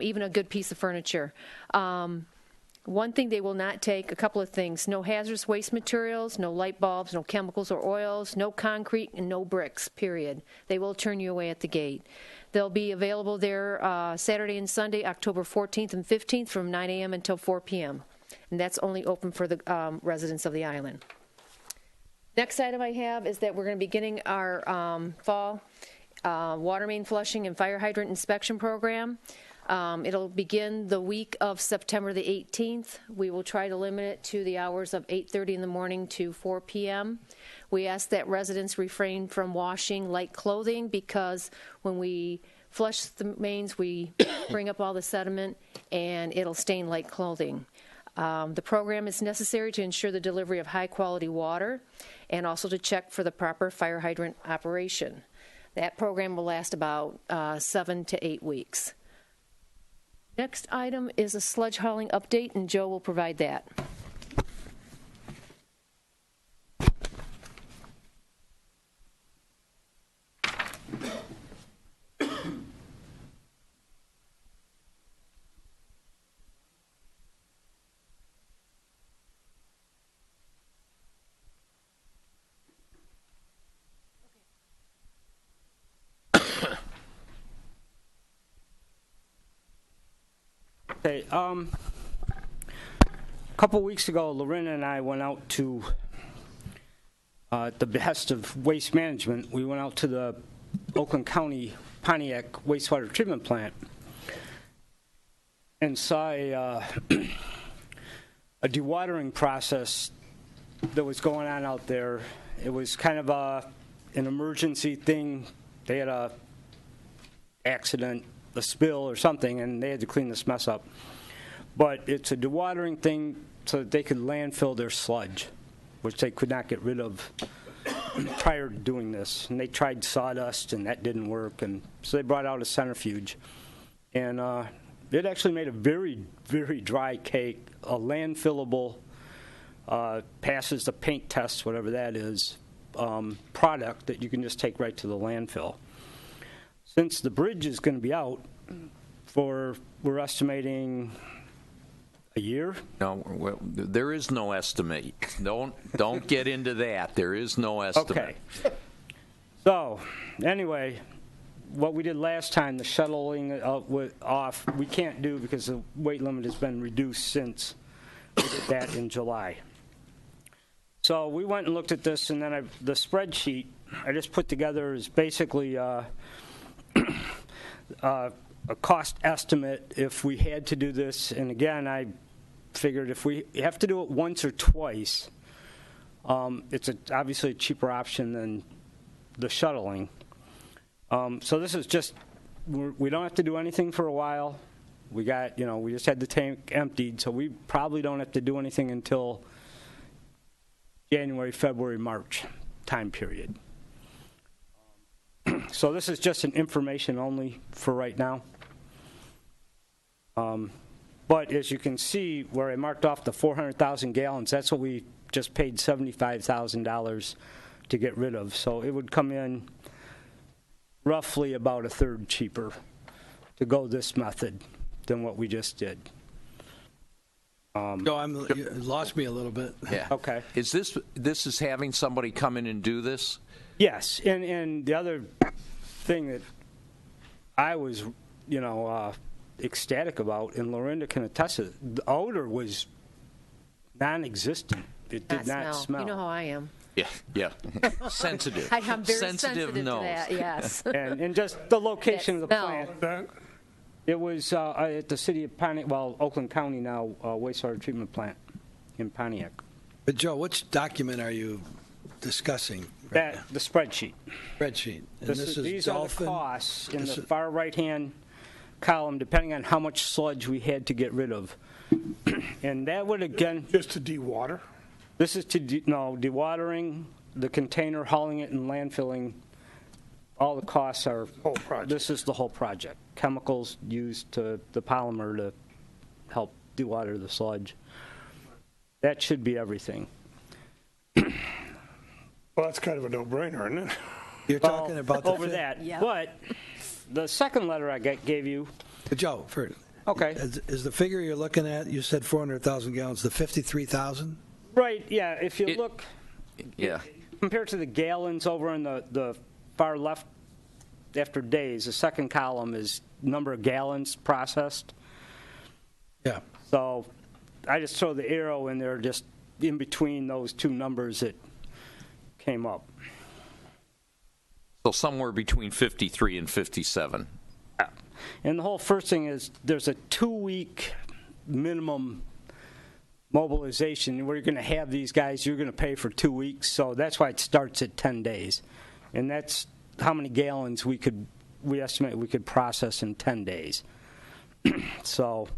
even a good piece of furniture. One thing they will not take, a couple of things: no hazardous waste materials, no light bulbs, no chemicals or oils, no concrete, and no bricks, period. They will turn you away at the gate. They'll be available there Saturday and Sunday, October 14th and 15th from 9 a.m. until 4 p.m. And that's only open for the residents of the island. Next item I have is that we're going to be beginning our fall water main flushing and fire hydrant inspection program. It'll begin the week of September the 18th. We will try to limit it to the hours of 8:30 in the morning to 4 p.m. We ask that residents refrain from washing light clothing because when we flush the mains, we bring up all the sediment and it'll stain light clothing. The program is necessary to ensure the delivery of high-quality water and also to check for the proper fire hydrant operation. That program will last about 7 to 8 weeks. Next item is a sludge hauling update, and Joe will provide that. Okay, a couple weeks ago, Lorena and I went out to, at the behest of Waste Management, we went out to the Oakland County Pontiac wastewater treatment plant and saw a dewatering process that was going on out there. It was kind of an emergency thing. They had a accident, a spill or something, and they had to clean this mess up. But it's a dewatering thing so that they could landfill their sludge, which they could not get rid of prior to doing this. And they tried sawdust, and that didn't work, and so they brought out a centrifuge. And it actually made a very, very dry cake, a landfillable, passes the paint test, whatever that is, product that you can just take right to the landfill. Since the bridge is going to be out for, we're estimating, A year? No, well, there is no estimate. Don't get into that. There is no estimate. Okay. So, anyway, what we did last time, the shuttling off, we can't do because the weight limit has been reduced since we did that in July. So we went and looked at this, and then the spreadsheet I just put together is basically a cost estimate if we had to do this. And again, I figured if we have to do it once or twice, it's obviously a cheaper option than the shuttling. So this is just, we don't have to do anything for a while. We got, we just had the tank emptied, so we probably don't have to do anything until January, February, March time period. So this is just an information only for right now. But as you can see, where I marked off the 400,000 gallons, that's what we just paid $75,000 to get rid of. So it would come in roughly about a third cheaper to go this method than what we just did. No, you lost me a little bit. Yeah. Okay. Is this is having somebody come in and do this? Yes, and the other thing that I was, ecstatic about, and Lorinda can attest to it, the odor was non-existent. It did not smell. You know how I am. Yeah. Sensitive. I'm very sensitive nose. to that, yes. and just the location of the That plant. It was at the city of Pontiac, Oakland County now, wastewater treatment plant in Pontiac. But Joe, which document are you discussing? The spreadsheet. Spreadsheet. And this is these Dolphin? are the costs in the far right-hand column, depending on how much sludge we had to get rid of. And that would, again... Just to dewater? This is to, dewatering, the container, hauling it, and landfilling. All the costs are... Whole project. This is the whole project. Chemicals used to the polymer to help dewater the sludge. That should be everything. Well, that's kind of a no-brainer, isn't it? You're talking about the... Over that. Yeah. But the second letter I gave you... But Joe, Okay. Is the figure you're looking at, you said 400,000 gallons, the 53,000? Right, yeah. If you look... Yeah. Compared to the gallons over in the far left after days, the second column is number of gallons processed. Yeah. So I just throw the arrow in there just in between those two numbers that came up. So somewhere between 53 and 57. Yeah. And the whole first thing is there's a 2-week minimum mobilization where you're going to have these guys, you're going to pay for 2 weeks. So that's why it starts at 10 days. And that's how many gallons we estimate we could process in 10 days. So,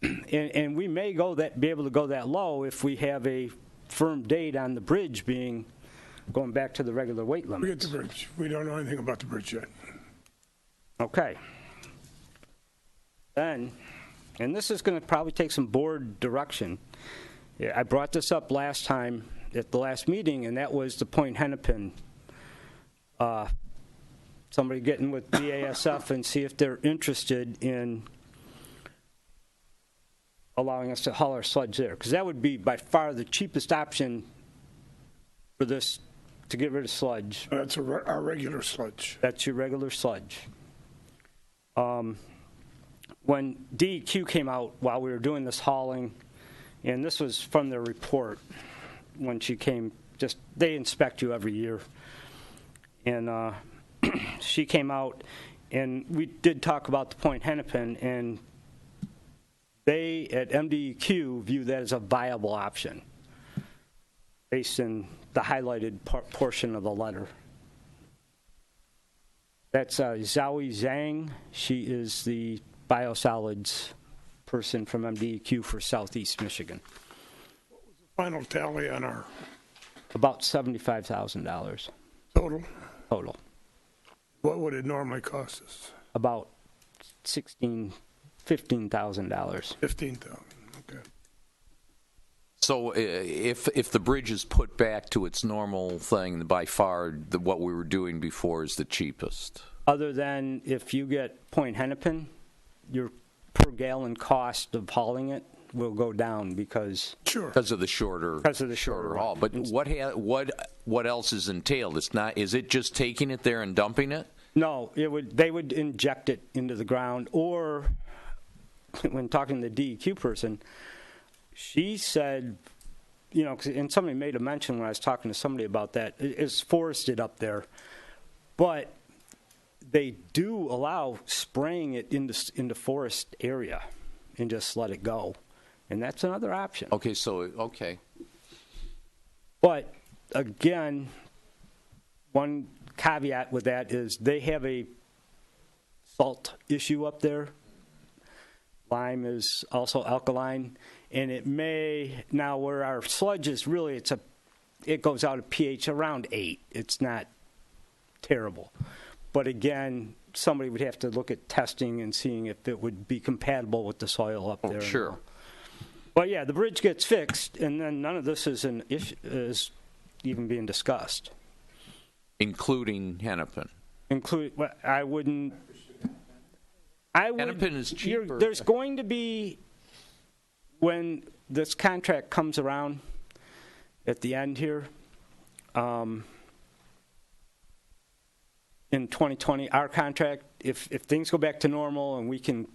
and we may be able to go that low if we have a firm date on the bridge going back to the regular weight limits. We get the bridge. We don't know anything about the bridge yet. Okay. Then, and this is going to probably take some board direction. Yeah, I brought this up last time at the last meeting, and that was the Point Hennepin. Somebody getting with BASF and see if they're interested in allowing us to haul our sludge there, because that would be by far the cheapest option for this to get rid of sludge. That's our regular sludge. That's your regular sludge. When DEQ came out while we were doing this hauling, and this was from their report when she came, they inspect you every year. And she came out, and we did talk about the Point Hennepin, and they at MDEQ view that as a viable option based in the highlighted portion of the letter. That's Zoe Zhang. She is the biosolids person from MDEQ for Southeast Michigan. What was the final tally on our About $75,000 total? total. What would it normally cost us? About $15,000. $15,000. Okay. So if the bridge is put back to its normal thing, by far what we were doing before is the cheapest. Other than if you get Point Hennepin, your per gallon cost of hauling it will go down because Sure. Because of the shorter haul. But what else is entailed? It's not. Is it just taking it there and dumping it? no, they would inject it into the ground, or when talking to the DEQ person, she said, and somebody made a mention when I was talking to somebody about that. It's forested up there, but they do allow spraying it into forest area and just let it go, and that's another option. Okay. But again, one caveat with that is they have a salt issue up there. Lime is also alkaline, and it may, now where our sludge is really, it goes out at pH around 8. It's not terrible. But again, somebody would have to look at testing and seeing if it would be compatible with the soil up there. Sure. But yeah, the bridge gets fixed, and then none of this is an issue, is even being discussed. Including Hennepin. Hennepin is cheaper. There's going to be, when this contract comes around at the end here, in 2020, our contract, if things go back to normal and we can,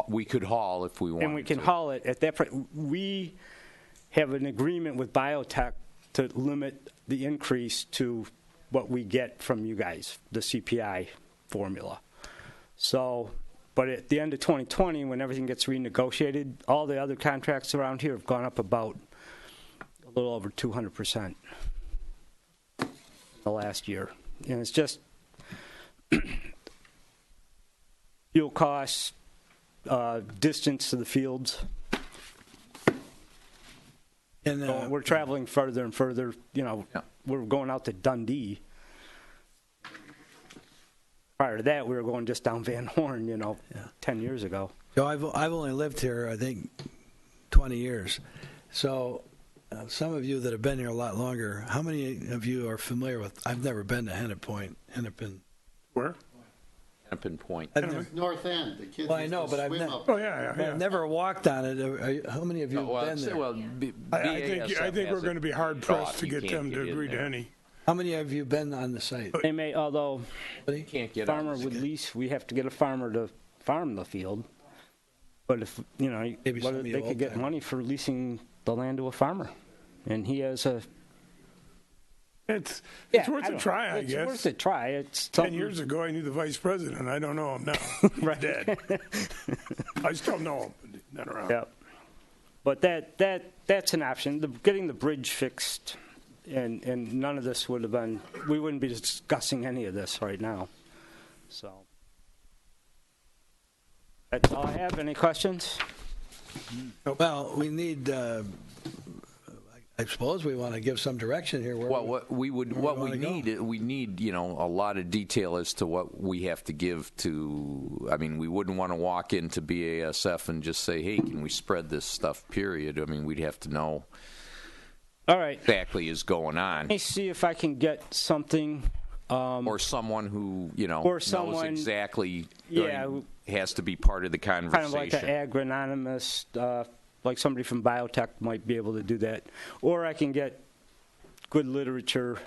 we could haul if we wanted to. And we can haul it at that point. We have an agreement with biotech to limit the increase to what we get from you guys, the CPI formula. So, but at the end of 2020, when everything gets renegotiated, all the other contracts around here have gone up about a little over 200% the last year. And it's just fuel costs, distance to the fields. And we're traveling further and further. We're going out to Dundee. Prior to that, we were going just down Van Horn, 10 years ago. So I've only lived here, I think, 20 years. So some of you that have been here a lot longer, how many of you are familiar with, I've never been to Hennepin. Where? Hennepin Point. North End. The kids Well, I know, but I've never walked on it. How many of you have been there? Well, I think we're going to be hard pressed to get them to agree to any. How many of you have been on the site? They may, although can't get farmer would lease, we have to get a farmer to farm the field. But if, they could get money for leasing the land to a farmer. And he has a... It's worth a try, I guess. It's worth a try. It's 10 years ago, I knew the vice president. I don't know him now. He's dead. I still know him, but not around. Yeah. But that's an option. Getting the bridge fixed, and none of this would have been... We wouldn't be discussing any of this right now. So... That's all I have. Any questions? Well, we need... I suppose we want to give some direction here. We need a lot of detail as to what we have to give to. I mean, we wouldn't want to walk into BASF and just say, "Hey, can we spread this stuff?" Period. I mean, we'd have to know. All right. Exactly is going on. Let me see if I can get something. Or someone who knows exactly. Yeah. Has to be part of the conversation. Kind of like an agronomist. Like somebody from biotech might be able to do that. Or I can get good literature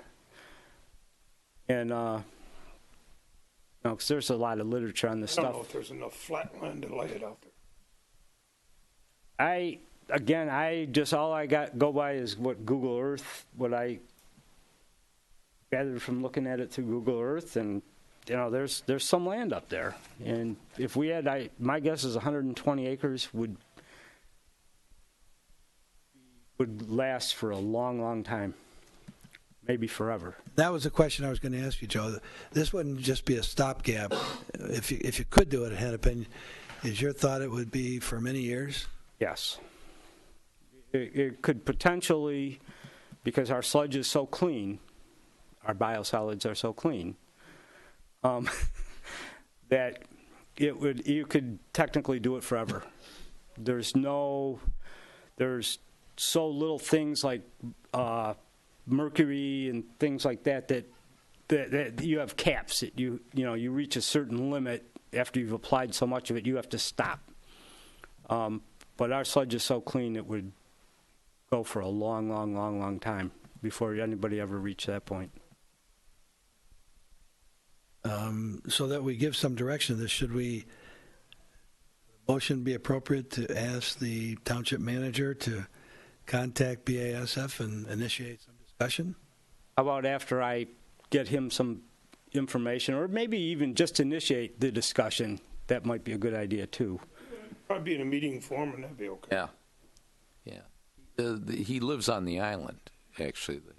and, because there's a lot of literature on this stuff. I don't know if there's enough flat land to lay it out there. All I go by is what Google Earth, what I gathered from looking at it through Google Earth, and there's some land up there. And if we had, my guess is 120 acres would last for a long, long time, maybe forever. That was the question I was going to ask you, Joe. This wouldn't just be a stopgap. If you could do it at Hennepin, is your thought it would be for many years? Yes. It could potentially, because our sludge is so clean, our biosolids are so clean, that you could technically do it forever. There's so little things like mercury and things like that you have caps that you reach a certain limit after you've applied so much of it, you have to stop. But our sludge is so clean, it would go for a long, long, long, long time before anybody ever reached that point. So that we give some direction to this, should motion be appropriate to ask the township manager to contact BASF and initiate some discussion? How about after I get him some information, or maybe even just initiate the discussion? That might be a good idea, too. Probably in a meeting form, and that'd be okay. Yeah. He lives on the island, actually, the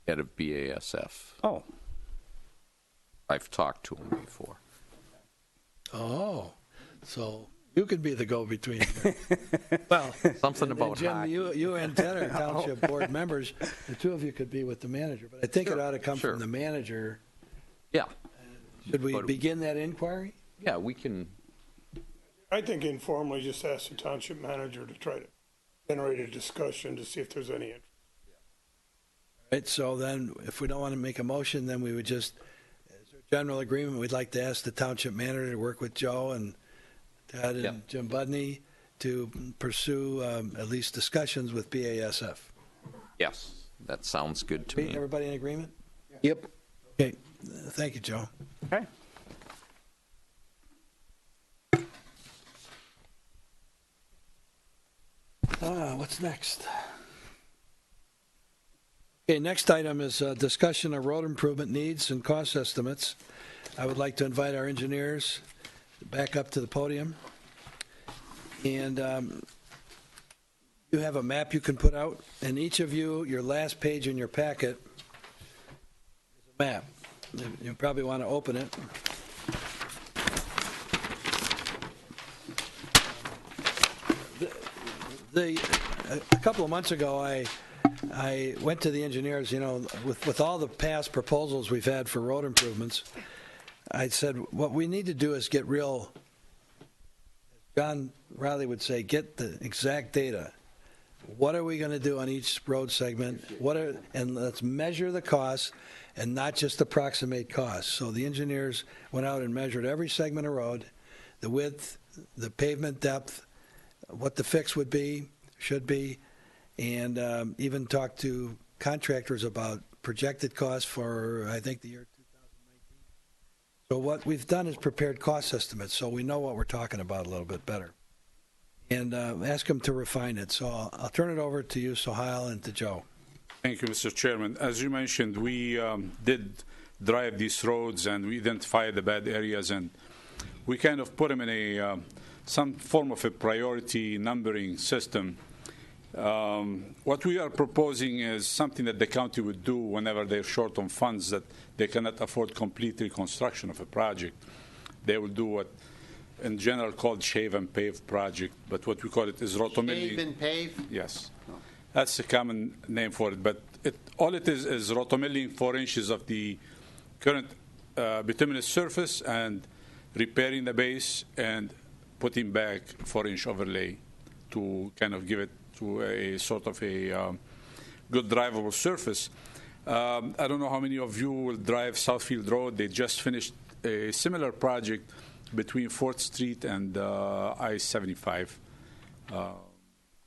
head of BASF. Oh. I've talked to him before. Oh, so you could be the go-between here. Well, Something about Jim, hockey. you and Ted are township board members. The two of you could be with the manager, but I think it ought to come from the manager. Yeah. Should we begin that inquiry? Yeah, we can. I think informally just ask the township manager to try to generate a discussion to see if there's any interest. Right, so then if we don't want to make a motion, then we would just, as a general agreement, we'd like to ask the township manager to work with Joe and Ted and Jim Budney to pursue at least discussions with BASF. Yes, that sounds good to me. Everybody in agreement? Yep. Okay, thank you, Joe. Okay. What's next? Okay, next item is discussion of road improvement needs and cost estimates. I would like to invite our engineers back up to the podium. And you have a map you can put out, and each of you, your last page in your packet is a map. You probably want to open it. A couple of months ago, I went to the engineers, with all the past proposals we've had for road improvements, I said, what we need to do is get real, as John Riley would say, get the exact data. What are we going to do on each road segment? And let's measure the costs and not just approximate costs. So the engineers went out and measured every segment of road, the width, the pavement depth, what the fix would be, should be, and even talked to contractors about projected costs for, I think, the year 2019. So what we've done is prepared cost estimates, so we know what we're talking about a little bit better. And ask them to refine it. So I'll turn it over to you, Sohail, and to Joe. Thank you, Mr. Chairman. As you mentioned, we did drive these roads and we identified the bad areas, and we kind of put them in some form of a priority numbering system. What we are proposing is something that the county would do whenever they're short on funds that they cannot afford complete reconstruction of a project. They will do what in general called shave and pave project, but what we call it is rotomilling. Shave and pave? Yes. That's a common name for it, but all it is rotomilling 4 inches of the current bituminous surface and repairing the base and putting back 4-inch overlay to kind of give it to a sort of a good drivable surface. I don't know how many of you will drive Southfield Road. They just finished a similar project between 4th Street and I-75.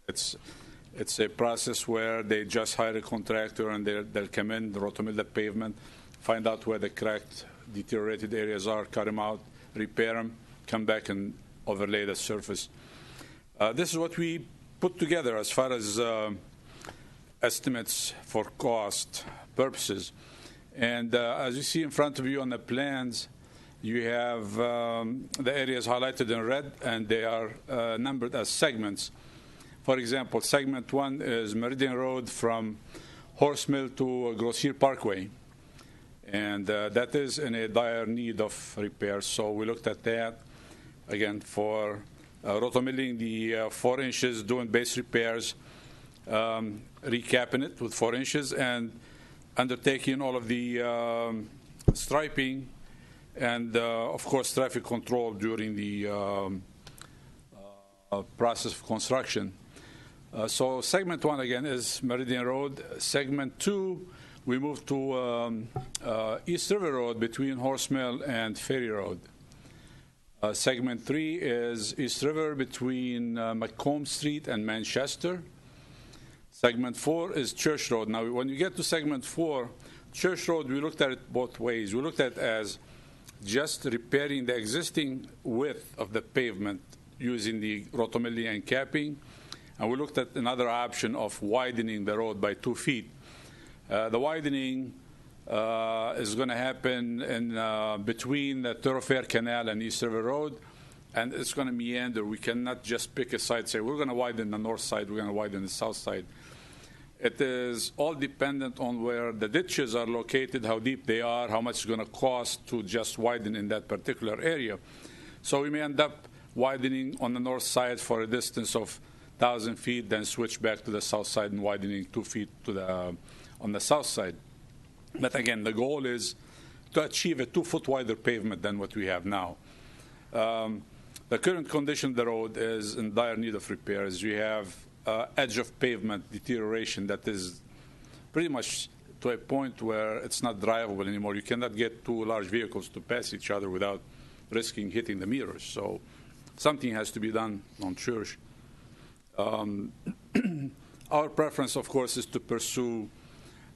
It's a process where they just hire a contractor and they'll come in, rotomill the pavement, find out where the cracked, deteriorated areas are, cut them out, repair them, come back and overlay the surface. This is what we put together as far as estimates for cost purposes. And as you see in front of you on the plans, you have the areas highlighted in red, and they are numbered as segments. For example, segment 1 is Meridian Road from Horse Mill to Grossier Parkway. And that is in a dire need of repair. So we looked at that, again, for rotomilling the 4 inches, doing base repairs, recapping it with 4 inches, and undertaking all of the striping and, of course, traffic control during the process of construction. So segment 1, again, is Meridian Road. Segment 2, we moved to East River Road between Horse Mill and Ferry Road. Segment 3 is East River between Macomb Street and Manchester. Segment 4 is Church Road. Now, when you get to segment 4, Church Road, we looked at it both ways. We looked at it as just repairing the existing width of the pavement using the rotomilling and capping. And we looked at another option of widening the road by 2 feet. The widening is going to happen in between the Thoroughfare Canal and East River Road, and it's going to meander. We cannot just pick a side, say, we're going to widen the north side, we're going to widen the south side. It is all dependent on where the ditches are located, how deep they are, how much it's going to cost to just widen in that particular area. So we may end up widening on the north side for a distance of 1,000 feet, then switch back to the south side and widening 2 feet to the, on the south side. But again, the goal is to achieve a 2-foot wider pavement than what we have now. The current condition of the road is in dire need of repairs. We have edge of pavement deterioration that is pretty much to a point where it's not drivable anymore. You cannot get 2 large vehicles to pass each other without risking hitting the mirrors. So something has to be done on Church. Our preference, of course, is to pursue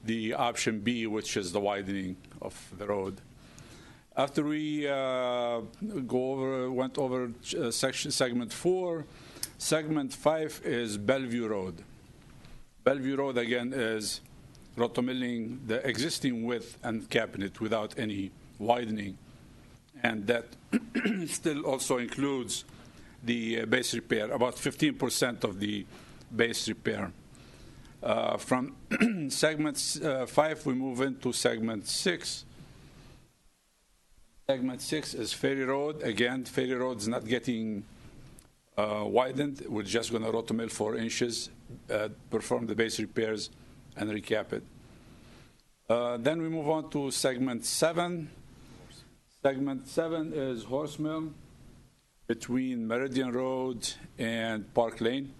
the option B, which is the widening of the road. After we went over segment 4, segment 5 is Bellevue Road. Bellevue Road, again, is rotomilling the existing width and capping it without any widening. And that still also includes the base repair, about 15% of the base repair. From segment 5, we move into segment 6. Segment 6 is Ferry Road. Again, Ferry Road is not getting widened. We're just going to rotomill 4 inches, perform the base repairs, and recap it. Then we move on to segment 7. Segment 7 is Horse Mill between Meridian Road and Park Lane.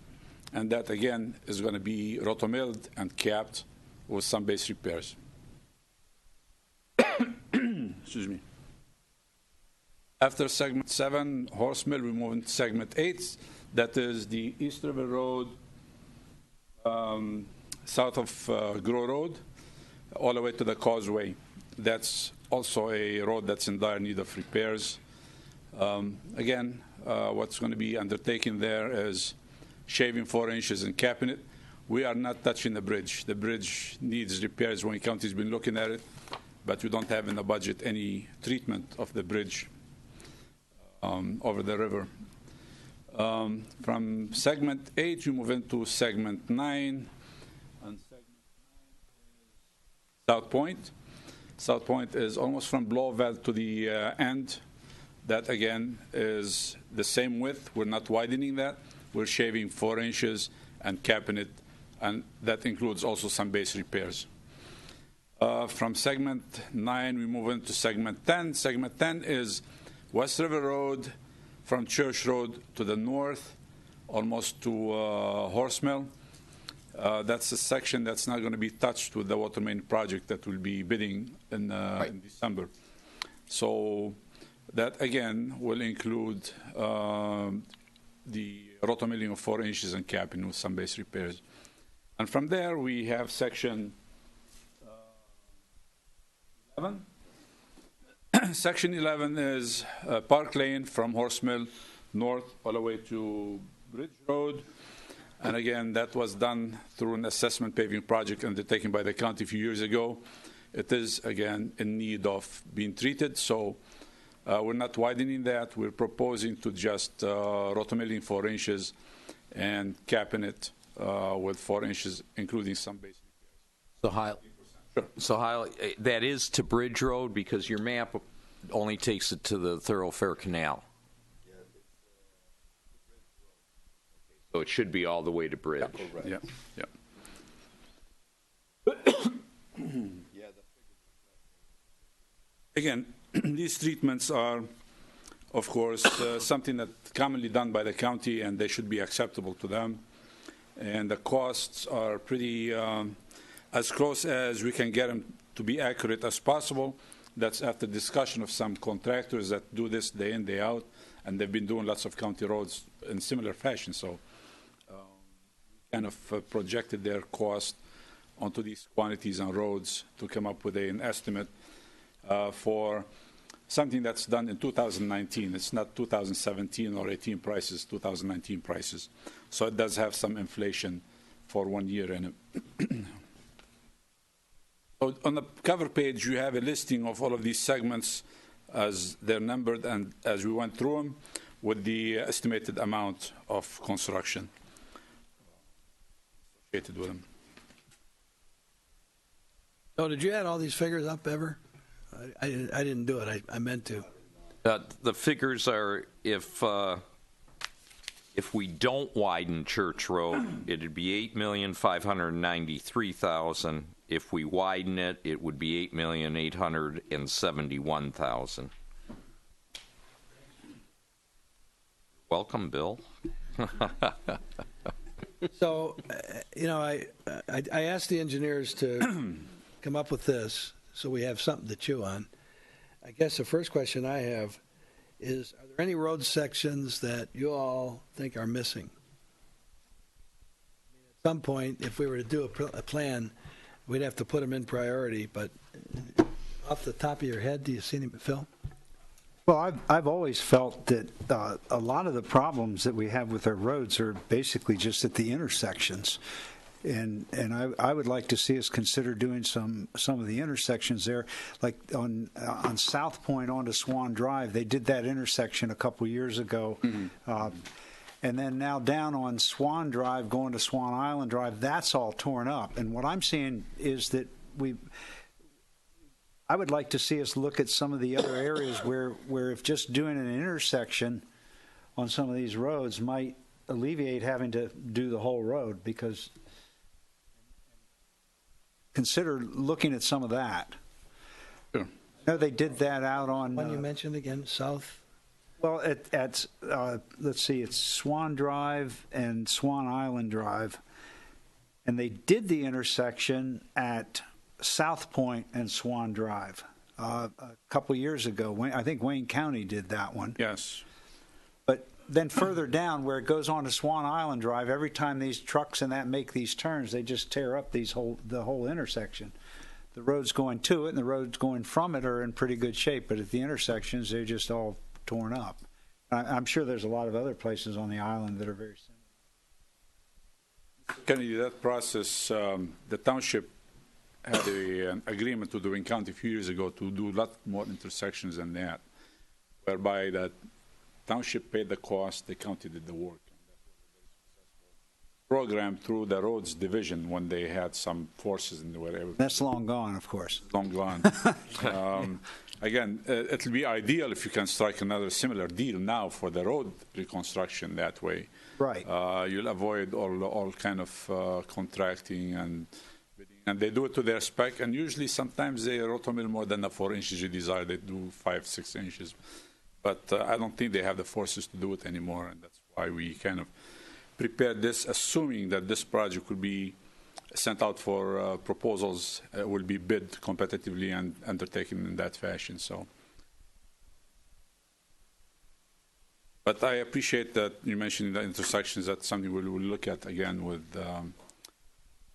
And that, again, is going to be rotomilled and capped with some base repairs. Excuse me. After segment 7, Horse Mill, we move into segment 8. That is the East River Road, south of Grow Road, all the way to the Causeway. That's also a road that's in dire need of repairs. Again, what's going to be undertaken there is shaving 4 inches and capping it. We are not touching the bridge. The bridge needs repairs. Wayne County's been looking at it, but we don't have in the budget any treatment of the bridge over the river. From segment 8, you move into segment 9. And segment 9 is South Point. South Point is almost from Blowville to the end. That, again, is the same width. We're not widening that. We're shaving 4 inches and capping it, and that includes also some base repairs. From segment 9, we move into segment 10. Segment 10 is West River Road from Church Road to the north, almost to Horse Mill. That's a section that's not going to be touched with the water main project that will be bidding in December. So that, again, will include the rotomilling of 4 inches and capping with some base repairs. And from there, we have section 11. Section 11 is Park Lane from Horse Mill north all the way to Bridge Road. And again, that was done through an assessment paving project undertaken by the county a few years ago. It is, again, in need of being treated. So we're not widening that. We're proposing to just rotomilling 4 inches and capping it with 4 inches, including some base repairs. So that is to Bridge Road, because your map only takes it to the Thoroughfare Canal. So it should be all the way to Bridge. Yeah. Again, these treatments are, of course, something that's commonly done by the county, and they should be acceptable to them. And the costs are pretty as close as we can get them to be accurate as possible. That's after discussion of some contractors that do this day in, day out, and they've been doing lots of county roads in similar fashion. So kind of projected their cost onto these quantities and roads to come up with an estimate for something that's done in 2019. It's not 2017 or 18 prices, 2019 prices. So it does have some inflation for 1 year in it. So on the cover page, you have a listing of all of these segments as they're numbered and as we went through them with the estimated amount of construction associated with them. So did you add all these figures up ever? I didn't do it. I meant to. The figures are if we don't widen Church Road, it'd be $8,593,000. If we widen it, it would be $8,871,000. Welcome, Bill. So, I asked the engineers to come up with this so we have something to chew on. I guess the first question I have is, are there any road sections that you all think are missing? I mean, at some point, if we were to do a plan, we'd have to put them in priority, but off the top of your head, do you see any, Phil? Well, I've always felt that a lot of the problems that we have with our roads are basically just at the intersections. And I would like to see us consider doing some of the intersections there, like on South Point onto Swan Drive. They did that intersection a couple years ago. Mm-hmm. And then now down on Swan Drive, going to Swan Island Drive, that's all torn up. And what I'm seeing is that I would like to see us look at some of the other areas where if just doing an intersection on some of these roads might alleviate having to do the whole road, because consider looking at some of that. Sure. I know they did that out on... One you mentioned again, South? Well, let's see, it's Swan Drive and Swan Island Drive. And they did the intersection at South Point and Swan Drive a couple years ago. I think Wayne County did that one. Yes. But then further down where it goes on to Swan Island Drive, every time these trucks and that make these turns, they just tear up the whole intersection. The roads going to it and the roads going from it are in pretty good shape, but at the intersections, they're just all torn up. I'm sure there's a lot of other places on the island that are very similar. Kennedy, that process, the township had an agreement with the Wayne County a few years ago to do a lot more intersections than that, whereby that township paid the cost, the county did the work. Program through the roads division when they had some forces in wherever. That's long gone, of course. Long gone. Again, it'll be ideal if you can strike another similar deal now for the road reconstruction that way. Right. You'll avoid all kind of contracting and bidding. And they do it to their spec, and usually sometimes they rotomill more than the 4 inches you desire. They do 5-6 inches. But I don't think they have the forces to do it anymore, and that's why we kind of prepared this, assuming that this project will be sent out for proposals, will be bid competitively and undertaken in that fashion. So, but I appreciate that you mentioned the intersections. That's something we'll look at again with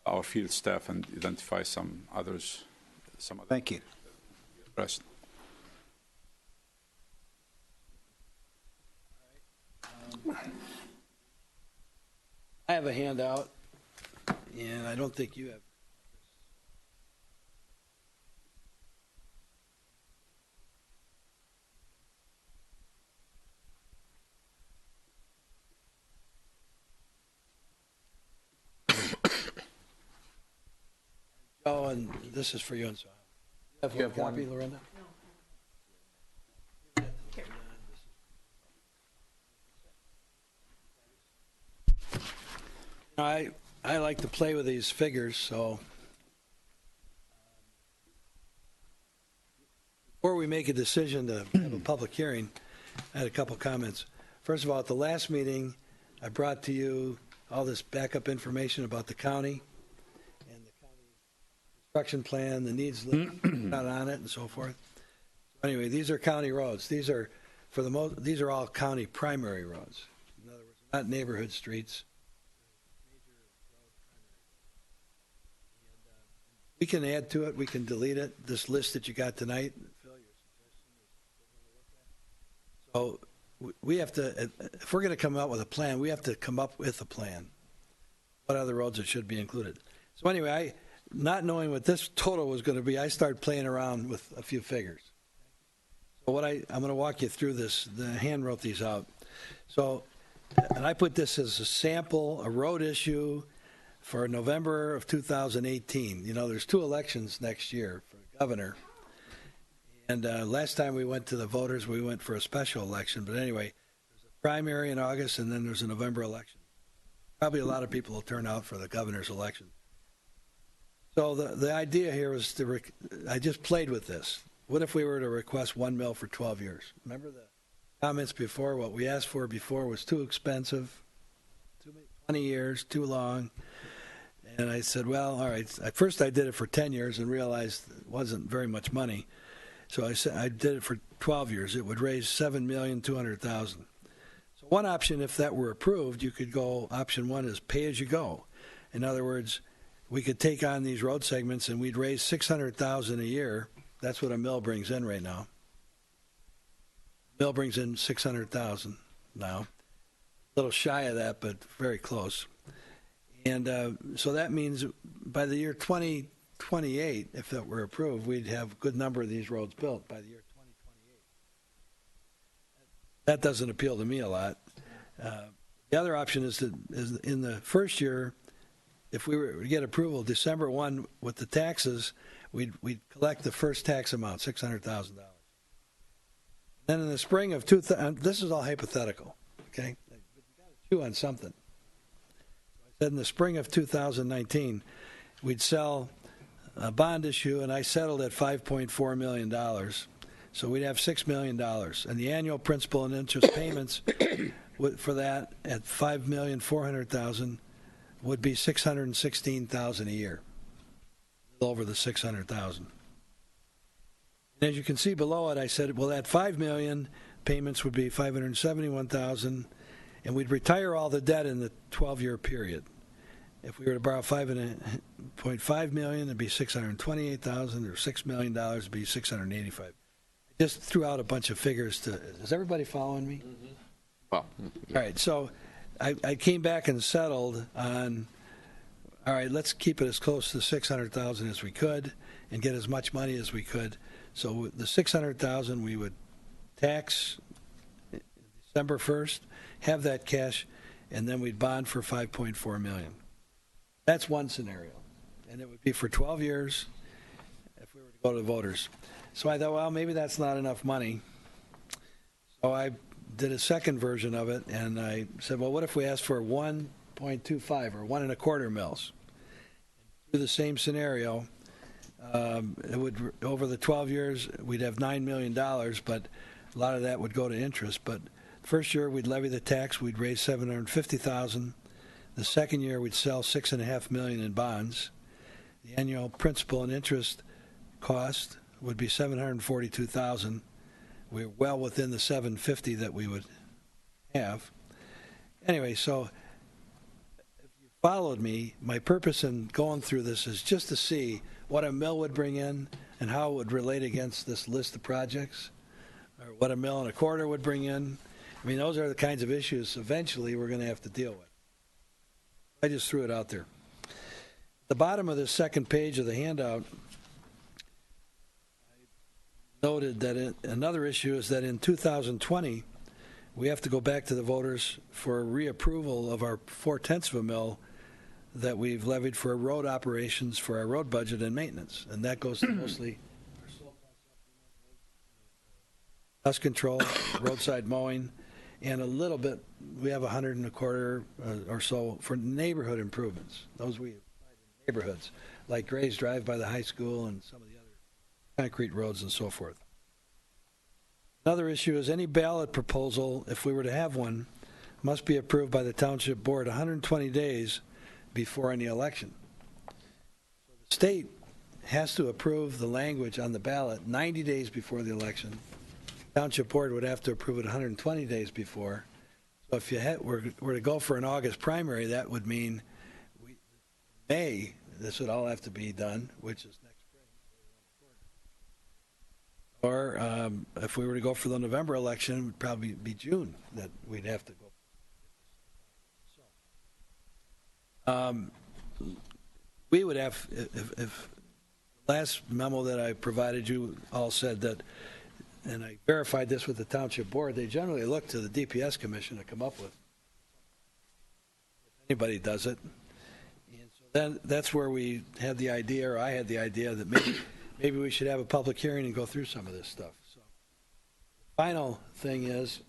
our field staff and identify some others. Thank you. Rest. I have a handout, and I don't think you have. Oh, and this is for you and so. You have one copy, Lorinda? I like to play with these figures, so before we make a decision to have a public hearing, I had a couple comments. First of all, at the last meeting, I brought to you all this backup information about the county and the county construction plan, the needs list, not on it, and so forth. Anyway, these are county roads. These are, for the most, these are all county primary roads. In other words, not neighborhood streets. We can add to it. We can delete it. This list that you got tonight. Phil, your suggestion is so we have to, if we're going to come up with a plan, we have to come up with a plan. What other roads that should be included? So anyway, not knowing what this total was going to be, I started playing around with a few figures. So what I'm going to walk you through this. The hand wrote these out. So, and I put this as a sample, a road issue for November of 2018. You know, there's 2 elections next year for governor. And last time we went to the voters, we went for a special election. But anyway, there's a primary in August, and then there's a November election. Probably a lot of people will turn out for the governor's election. So the idea here was to, I just played with this. What if we were to request 1 mil for 12 years? Remember the comments before, what we asked for before was too expensive, 20 years, too long. And I said, well, all right. At first I did it for 10 years and realized it wasn't very much money. So I said I did it for 12 years. It would raise $7,200,000. So one option, if that were approved, you could go, option 1 is pay as you go. In other words, we could take on these road segments and we'd raise $600,000 a year. That's what a mill brings in right now. Mill brings in $600,000 now. A little shy of that, but very close. And so that means by the year 2028, if that were approved, we'd have a good number of these roads built by the year 2028. That doesn't appeal to me a lot. The other option is in the first year, if we were to get approval December 1 with the taxes, we'd collect the first tax amount, $600,000. Then in the spring of 2000, this is all hypothetical, okay? But you got to chew on something. I said in the spring of 2019, we'd sell a bond issue, and I settled at $5.4 million. So we'd have $6 million. And the annual principal and interest payments for that at $5,400,000 would be $616,000 a year, a little over the $600,000. And as you can see below it, I said, well, that $5 million payments would be $571,000, and we'd retire all the debt in the 12-year period. If we were to borrow $5.5 million, it'd be $628,000, or $6 million would be $685,000. I just threw out a bunch of figures to. Is everybody following me? Mm-hmm. Well, all right. So I came back and settled on. All right, let's keep it as close to $600,000 as we could, and get as much money as we could. So the $600,000 we would tax December 1st, have that cash, and then we'd bond for $5.4 million. That's one scenario, and it would be for 12 years if we were to go to the voters. So I thought, well, maybe that's not enough money. So I did a second version of it, and I said, well, what if we asked for 1.25 or 1.25 mils? Do the same scenario. It would, over the 12 years, we'd have $9 million, but a lot of that would go to interest. But first year, we'd levy the tax. We'd raise $750,000. The second year, we'd sell $6.5 million in bonds. The annual principal and interest cost would be $742,000. We're well within the $750,000 that we would have. Anyway, so if you followed me, my purpose in going through this is just to see what a mill would bring in and how it would relate against this list of projects, or what a mill and a quarter would bring in. I mean, those are the kinds of issues eventually we're going to have to deal with. I just threw it out there. The bottom of the second page of the handout, I noted that another issue is that in 2020, we have to go back to the voters for reapproval of our 0.4 of a mil that we've levied for road operations for our road budget and maintenance. And that goes to mostly dust control, roadside mowing, and a little bit, we have 125 or so for neighborhood improvements. Those we apply in neighborhoods, like Gray's Drive by the high school and some of the other concrete roads and so forth. Another issue is any ballot proposal, if we were to have one, must be approved by the township board 120 days before any election. So the state has to approve the language on the ballot 90 days before the election. Township board would have to approve it 120 days before. So if you were to go for an August primary, that would mean May, this would all have to be done, which is next spring. Or if we were to go for the November election, it would probably be June that we'd have to go. We would have, if last memo that I provided you all said that, and I verified this with the township board, they generally look to the DPS Commission to come up with, if anybody does it. And so then that's where we had the idea, or I had the idea, that maybe we should have a public hearing and go through some of this stuff. So the final thing is,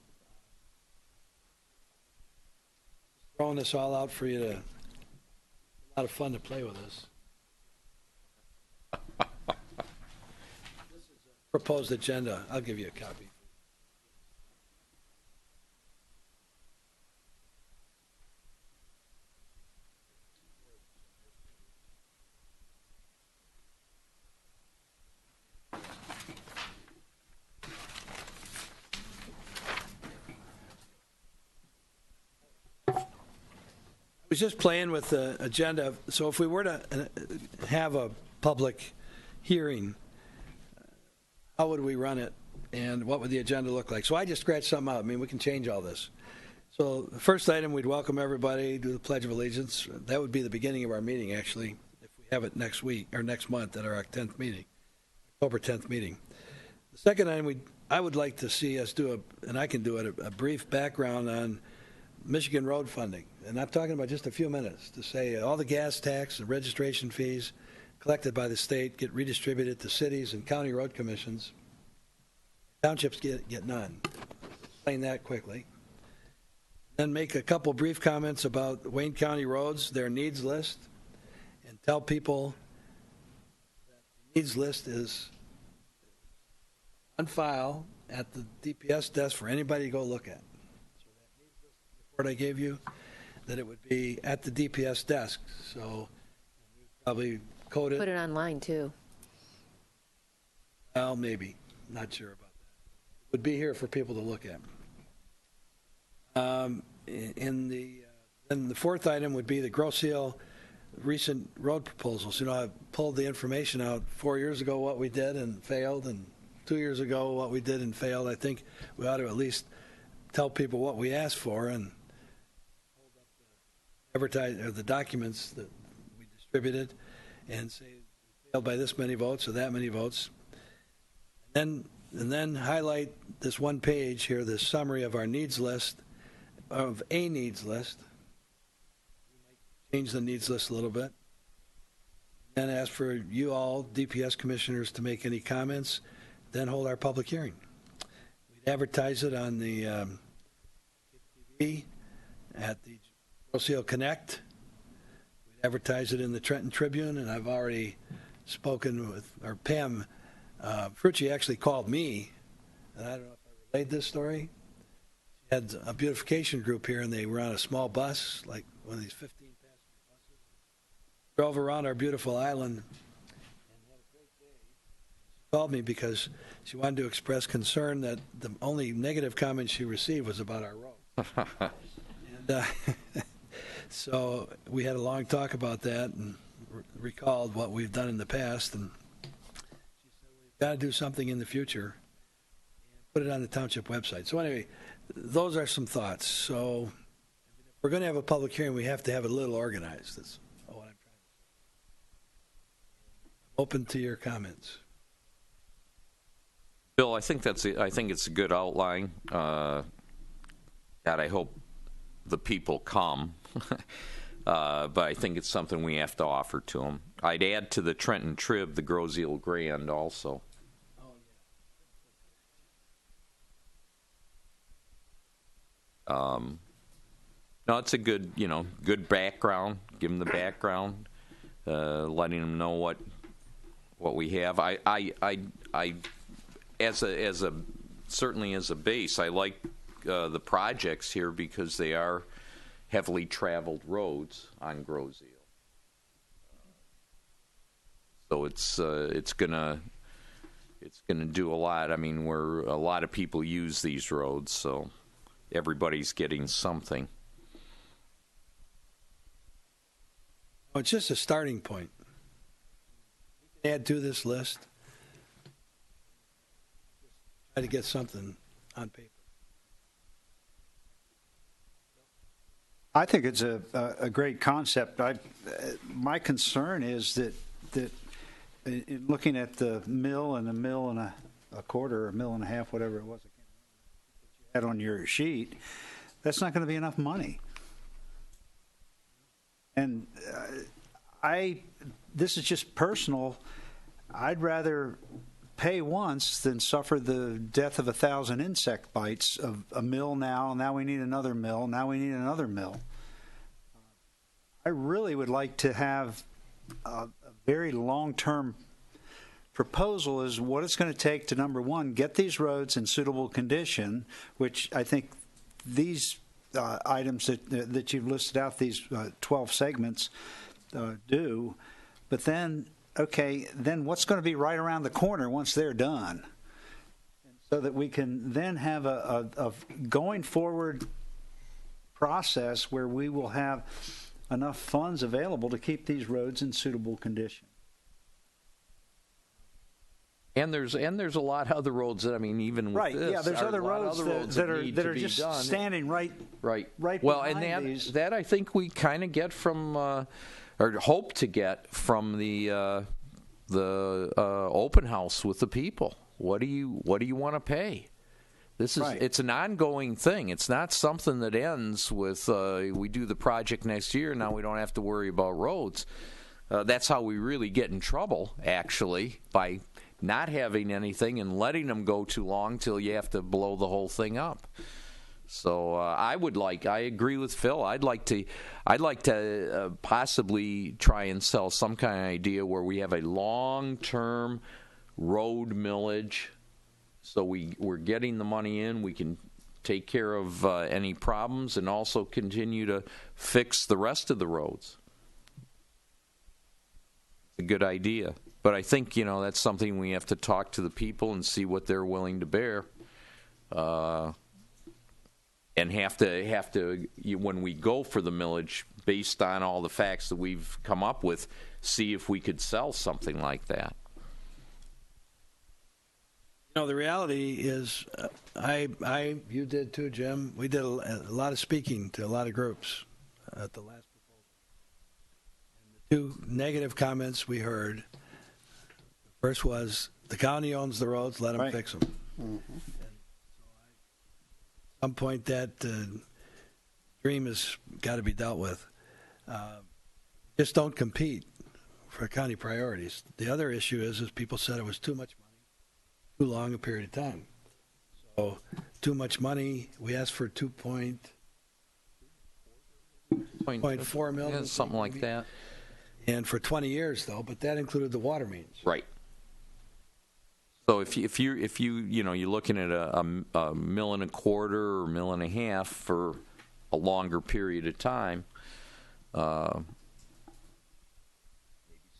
throwing this all out for you to, a lot of fun to play with this. This is a proposed agenda. I'll give you a copy. I was just playing with the agenda. So if we were to have a public hearing, how would we run it, and what would the agenda look like? So I just scratched something out. I mean, we can change all this. So the first item, we'd welcome everybody, do the Pledge of Allegiance. That would be the beginning of our meeting, actually, if we have it next week or next month at our 10th meeting, October 10th meeting. The second item, I would like to see us do and I can do it, a brief background on Michigan road funding. And I'm talking about just a few minutes to say all the gas tax and registration fees collected by the state get redistributed to cities and county road commissions. Townships get none. Explain that quickly. Then make a couple brief comments about Wayne County roads, their needs list, and tell people that the needs list is on file at the DPS desk for anybody to go look at. I gave you, that it would be at the DPS desk. So probably code it. Put it online too. Well, maybe. Not sure about that. It would be here for people to look at. Then the fourth item would be the Gross Seal recent road proposals. You know, I pulled the information out 4 years ago what we did and failed, and 2 years ago what we did and failed. I think we ought to at least tell people what we asked for and advertise the documents that we distributed and say we failed by this many votes or that many votes. And then highlight this one page here, this summary of our needs list, of a needs list. We might change the needs list a little bit. And ask for you all, DPS commissioners, to make any comments, then hold our public hearing. We'd advertise it on the TV, at the Seal Connect. We'd advertise it in the Trenton Tribune, and I've already spoken with, or Pam Frucci actually called me, and I don't know if I relayed this story. She had a beautification group here, and they were on a small bus, like one of these 15-passenger buses. Drove around our beautiful island and had a great day. She called me because she wanted to express concern that the only negative comment she received was about our road. And so we had a long talk about that and recalled what we've done in the past. And she said, we've got to do something in the future and put it on the township website. So anyway, those are some thoughts. So if we're going to have a public hearing, we have to have it a little organized. That's what I'm trying to say. I'm open to your comments. Bill, I think it's a good outline. God, I hope the people come, but I think it's something we have to offer to them. I'd add to the Trenton Trib the Groseal Grand also. Oh, yeah. No, it's a good, good background. Give them the background, letting them know what we have. Certainly as a base, I like the projects here because they are heavily traveled roads on Groseal. So it's gonna do a lot. I mean, a lot of people use these roads, so everybody's getting something. Well, it's just a starting point. We can add to this list. Try to get something on paper. I think it's a great concept. My concern is that in looking at the mill and a quarter, or a mill and a half, whatever it was, that you had on your sheet, that's not going to be enough money. And this is just personal. I'd rather pay once than suffer the death of 1,000 insect bites of a mill now we need another mill, now we need another mill. I really would like to have a very long-term proposal is what it's going to take to, number one, get these roads in suitable condition, which I think these items that you've listed out, these 12 segments, do. But then, then what's going to be right around the corner once they're done? So that we can then have a going forward process where we will have enough funds available to keep these roads in suitable condition. And there's a lot of other roads that, I mean, even with this, yeah, there's other roads that are just done. standing right well, behind and these. that I think we kind of get from, or hope to get from the open house with the people. What do you want to pay? This is It's an ongoing thing. It's not something that ends with we do the project next year. Now we don't have to worry about roads. That's how we really get in trouble, actually, by not having anything and letting them go too long till you have to blow the whole thing up. So I agree with Phil. I'd like to possibly try and sell some kind of idea where we have a long-term road millage. So we're getting the money in. We can take care of any problems and also continue to fix the rest of the roads. It's a good idea. But I think, that's something we have to talk to the people and see what they're willing to bear. And have to when we go for the millage, based on all the facts that we've come up with, see if we could sell something like that. The reality is, you did too, Jim. We did a lot of speaking to a lot of groups at the last proposal. And the two negative comments we heard, the first was, the county owns the roads, let them fix them. Mm-hmm. And so at some point that dream has got to be dealt with. Just don't compete for county priorities. The other issue is people said it was too much money. Too long a period of time. So too much money. We asked for 2.4 million, yeah, something like that. And for 20 years though, but that included the water mains. Right. So if you're looking at a mill and a quarter or mill and a half for a longer period of time,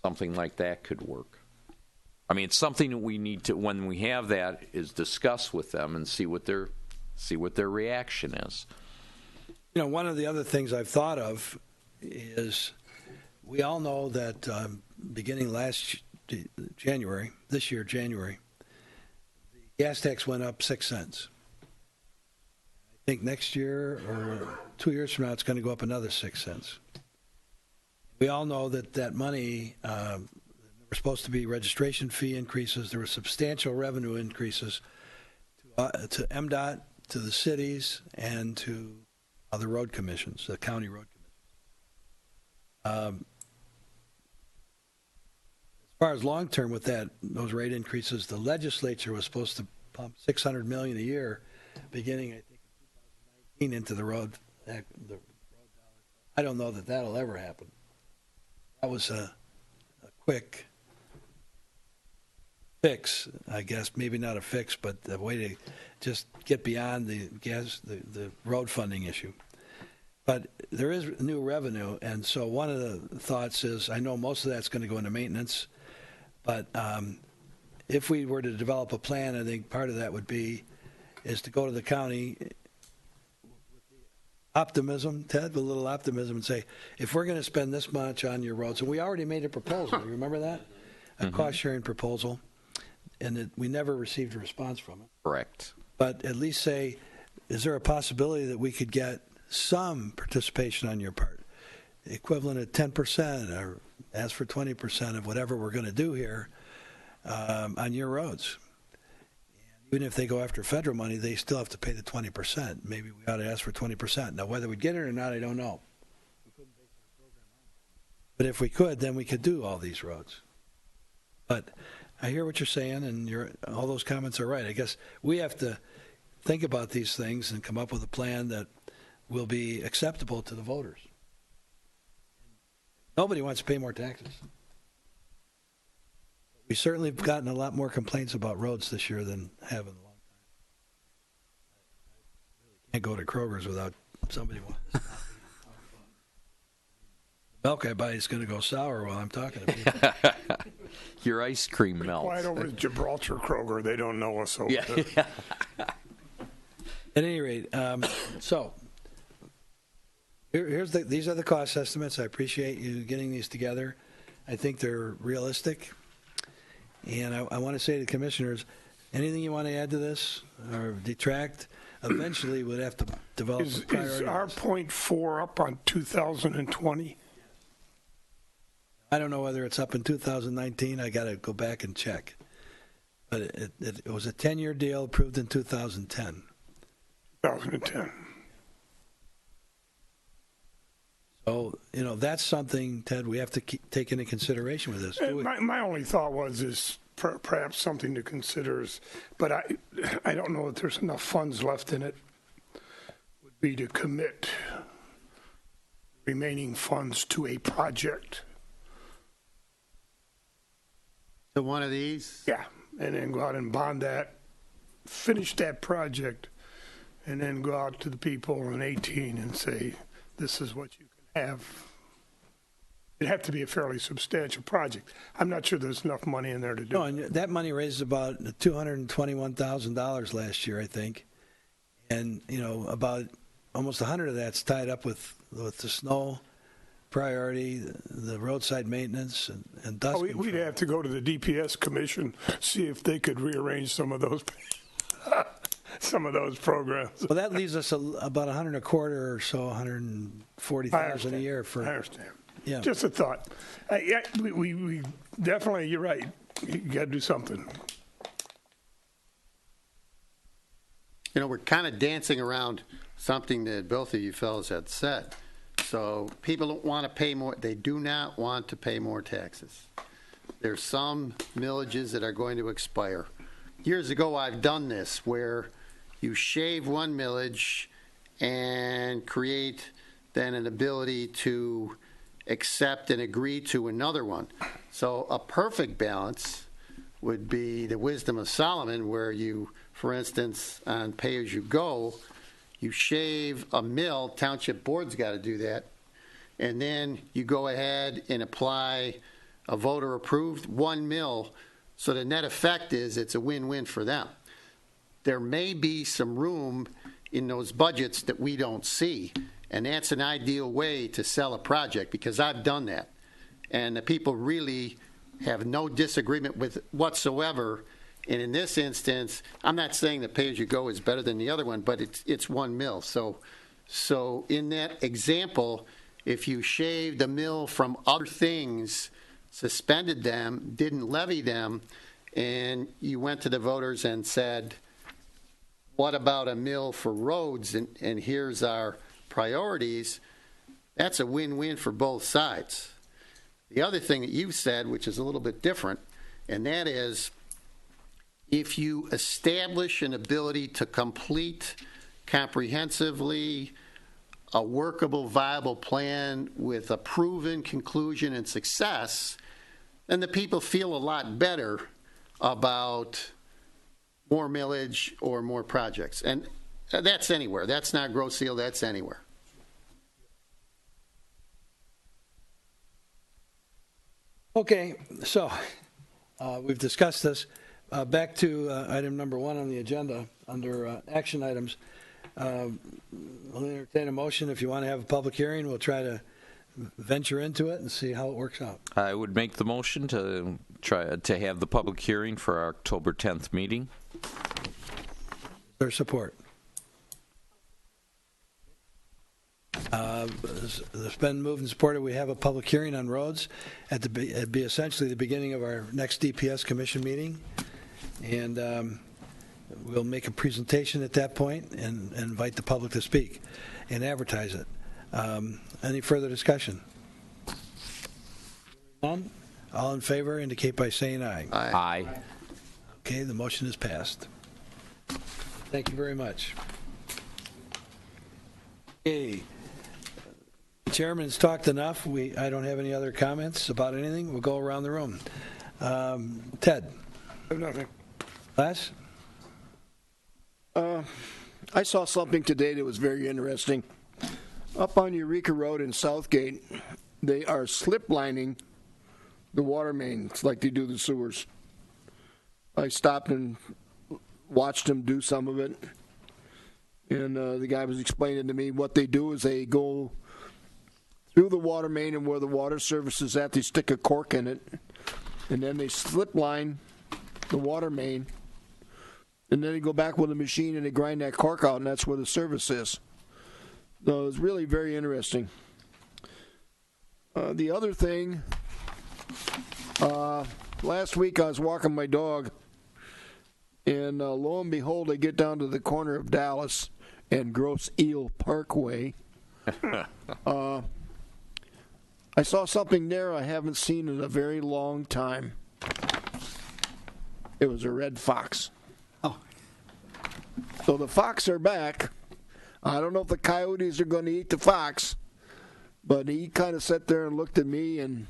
something like that could work. I mean, it's something that we need to, when we have that, is discuss with them and see what their reaction is. One of the other things I've thought of is we all know that beginning January, the gas tax went up 6 cents. I think next year or 2 years from now, it's going to go up another 6 cents. We all know that money. There were supposed to be registration fee increases. There were substantial revenue increases to MDOT, to the cities, and to the road commissions, the county road commissions. As far as long term with those rate increases, the legislature was supposed to pump $600 million a year, beginning I think in 2019 into the road dollars. I don't know that that'll ever happen. That was a quick fix, I guess, maybe not a fix, but a way to just get beyond the road funding issue. But there is new revenue, and so one of the thoughts is, I know most of that's going to go into maintenance. But if we were to develop a plan, I think part of that would be is to go to the county optimism, Ted, with a little optimism, and say, if we're going to spend this much on your roads, and we already made a proposal, you remember that? A cost-sharing proposal, and we never received a response from it. Correct. But at least say, is there a possibility that we could get some participation on your part, equivalent of 10%, or ask for 20% of whatever we're going to do here on your roads? Even if they go after federal money, they still have to pay the 20%. Maybe we ought to ask for 20%. Now, whether we get it or not, I don't know. But if we could, then we could do all these roads. But I hear what you're saying, and all those comments are right. I guess we have to think about these things and come up with a plan that will be acceptable to the voters. Nobody wants to pay more taxes. We certainly have gotten a lot more complaints about roads this year than have in a long time. I really can't go to Kroger's without somebody wanting to stop me. The milk I buy is going to go sour while I'm talking to people. Your ice cream melts. Right over to Gibraltar Kroger. They don't know us over there. Yeah. At any rate, so these are the cost estimates. I appreciate you getting these together. I think they're realistic. And I want to say to the commissioners, anything you want to add to this or detract, eventually we'd have to develop a priority. Is our .4 up on 2020? I don't know whether it's up in 2019. I got to go back and check. But it was a 10-year deal approved in 2010. 2010. So, that's something, Ted, we have to take into consideration with this. My only thought is perhaps something to consider is, but I don't know if there's enough funds left in it, would be to commit remaining funds to a project. To one of these? Yeah, and then go out and bond that, finish that project, and then go out to the people in 18 and say, this is what you can have. It'd have to be a fairly substantial project. I'm not sure there's enough money in there to do No, it. and that money raised about $221,000 last year, I think. And, about almost 100 of that's tied up with the snow priority, the roadside maintenance, and dust control. We'd have to go to the DPS Commission, see if they could rearrange some of those programs. Well, that leaves us about 100 a quarter or so, 140,000 a year for. I understand. Yeah. Just a thought. Yeah, we definitely, you're right. You got to do something. We're kind of dancing around something that both of you fellows had said. So people don't want to pay more. They do not want to pay more taxes. There's some millages that are going to expire. Years ago, I've done this where you shave one millage and create then an ability to accept and agree to another one. So a perfect balance would be the wisdom of Solomon, where you, for instance, on pay-as-you-go, you shave a mill, township board's got to do that, and then you go ahead and apply a voter-approved 1 mill, so the net effect is it's a win-win for them. There may be some room in those budgets that we don't see, and that's an ideal way to sell a project, because I've done that. And the people really have no disagreement with whatsoever. And in this instance, I'm not saying that pay-as-you-go is better than the other one, but it's 1 mill. So in that example, if you shaved a mill from other things, suspended them, didn't levy them, and you went to the voters and said, what about a mill for roads, and here's our priorities, that's a win-win for both sides. The other thing that you said, which is a little bit different, and that is, if you establish an ability to complete comprehensively a workable, viable plan with a proven conclusion and success, then the people feel a lot better about more millage or more projects. And that's anywhere. That's not Grosse Ile, that's anywhere. Okay, so We've discussed this. Back to item number 1 on the agenda, under action items. I'll entertain a motion. If you want to have a public hearing, we'll try to venture into it and see how it works out. I would make the motion to try to have the public hearing for our October 10th meeting. Their support. It's been moved and supported. We have a public hearing on roads it'd be essentially the beginning of our next DPS Commission meeting, and we'll make a presentation at that point and invite the public to speak and advertise it. Any further discussion? None? All in favor indicate by saying aye. Aye. Okay, the motion is passed. Thank you very much. Okay. Chairman's talked enough. I don't have any other comments about anything. We'll go around the room. Ted? Nothing. Les? I saw something today that was very interesting. Up on Eureka Road in Southgate, they are slip lining the water mains like they do the sewers. I stopped and watched them do some of it, and the guy was explaining to me what they do is they go through the water main, and where the water service is at, they stick a cork in it, and then they slip line the water main, and then they go back with a machine and they grind that cork out, and that's where the service is. So it's really very interesting. The other thing, last week I was walking my dog, and lo and behold, I get down to the corner of Dallas and Gross Eel Parkway. I saw something there I haven't seen in a very long time. It was a red fox. Oh. So the fox are back. I don't know if the coyotes are going to eat the fox, but he kind of sat there and looked at me, and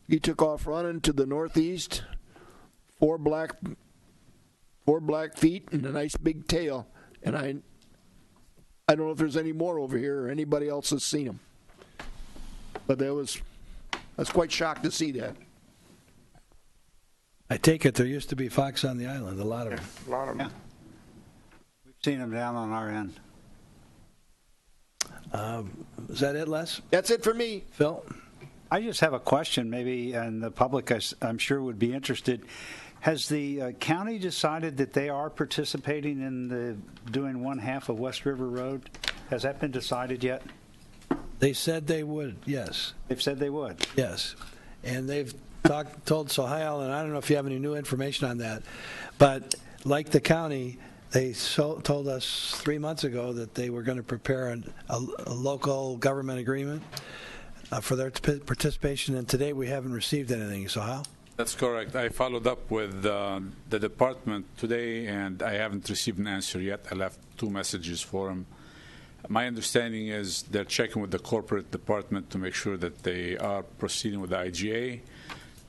he took off running to the northeast, four black feet and a nice big tail, and I don't know if there's any more over here or anybody else has seen them. But I was quite shocked to see that. I take it there used to be fox on the island, a lot of them. A lot of them. Yeah. We've seen them down on our end. Is that it, Les? That's it for me. Phil? I just have a question, maybe, and the public, I'm sure, would be interested. Has the county decided that they are participating in doing one half of West River Road? Has that been decided yet? They said they would, yes. They've said they would. Yes. And they've told Sohail, and I don't know if you have any new information on that, but like the county, they told us 3 months ago that they were going to prepare a local government agreement for their participation, and today we haven't received anything. Sohail? That's correct. I followed up with the department today, and I haven't received an answer yet. I left 2 messages for them. My understanding is they're checking with the corporate department to make sure that they are proceeding with the IGA,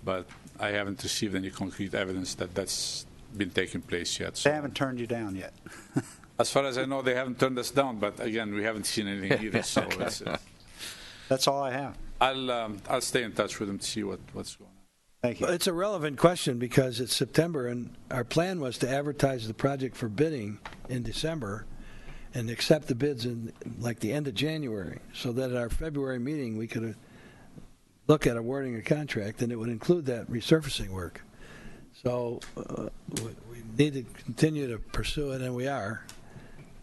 but I haven't received any concrete evidence that that's been taking place yet. So They haven't turned you down yet. as far as I know, they haven't turned us down, but again, we haven't seen anything either. So That's all I have. I'll stay in touch with them to see what's going on. Thank you. It's a relevant question because it's September, and our plan was to advertise the project for bidding in December and accept the bids in like the end of January, so that at our February meeting we could look at awarding a contract, and it would include that resurfacing work. So we need to continue to pursue it, and we are.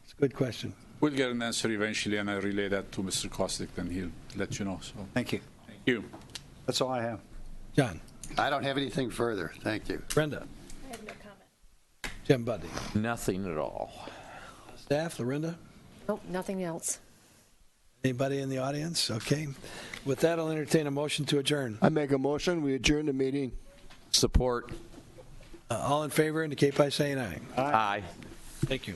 It's a good question. We'll get an answer eventually, and I relay that to Mr. Kostick, and he'll let you know. So Thank you. thank you. That's all I have. John? I don't have anything further. Thank you. Brenda? I have no comment. Jim Buddy? Nothing at all. Staff? Lorinda? Nope, nothing else. Anybody in the audience? Okay. With that, I'll entertain a motion to adjourn. I make a motion. We adjourn the meeting. Support. All in favor indicate by saying aye. Aye. Thank you.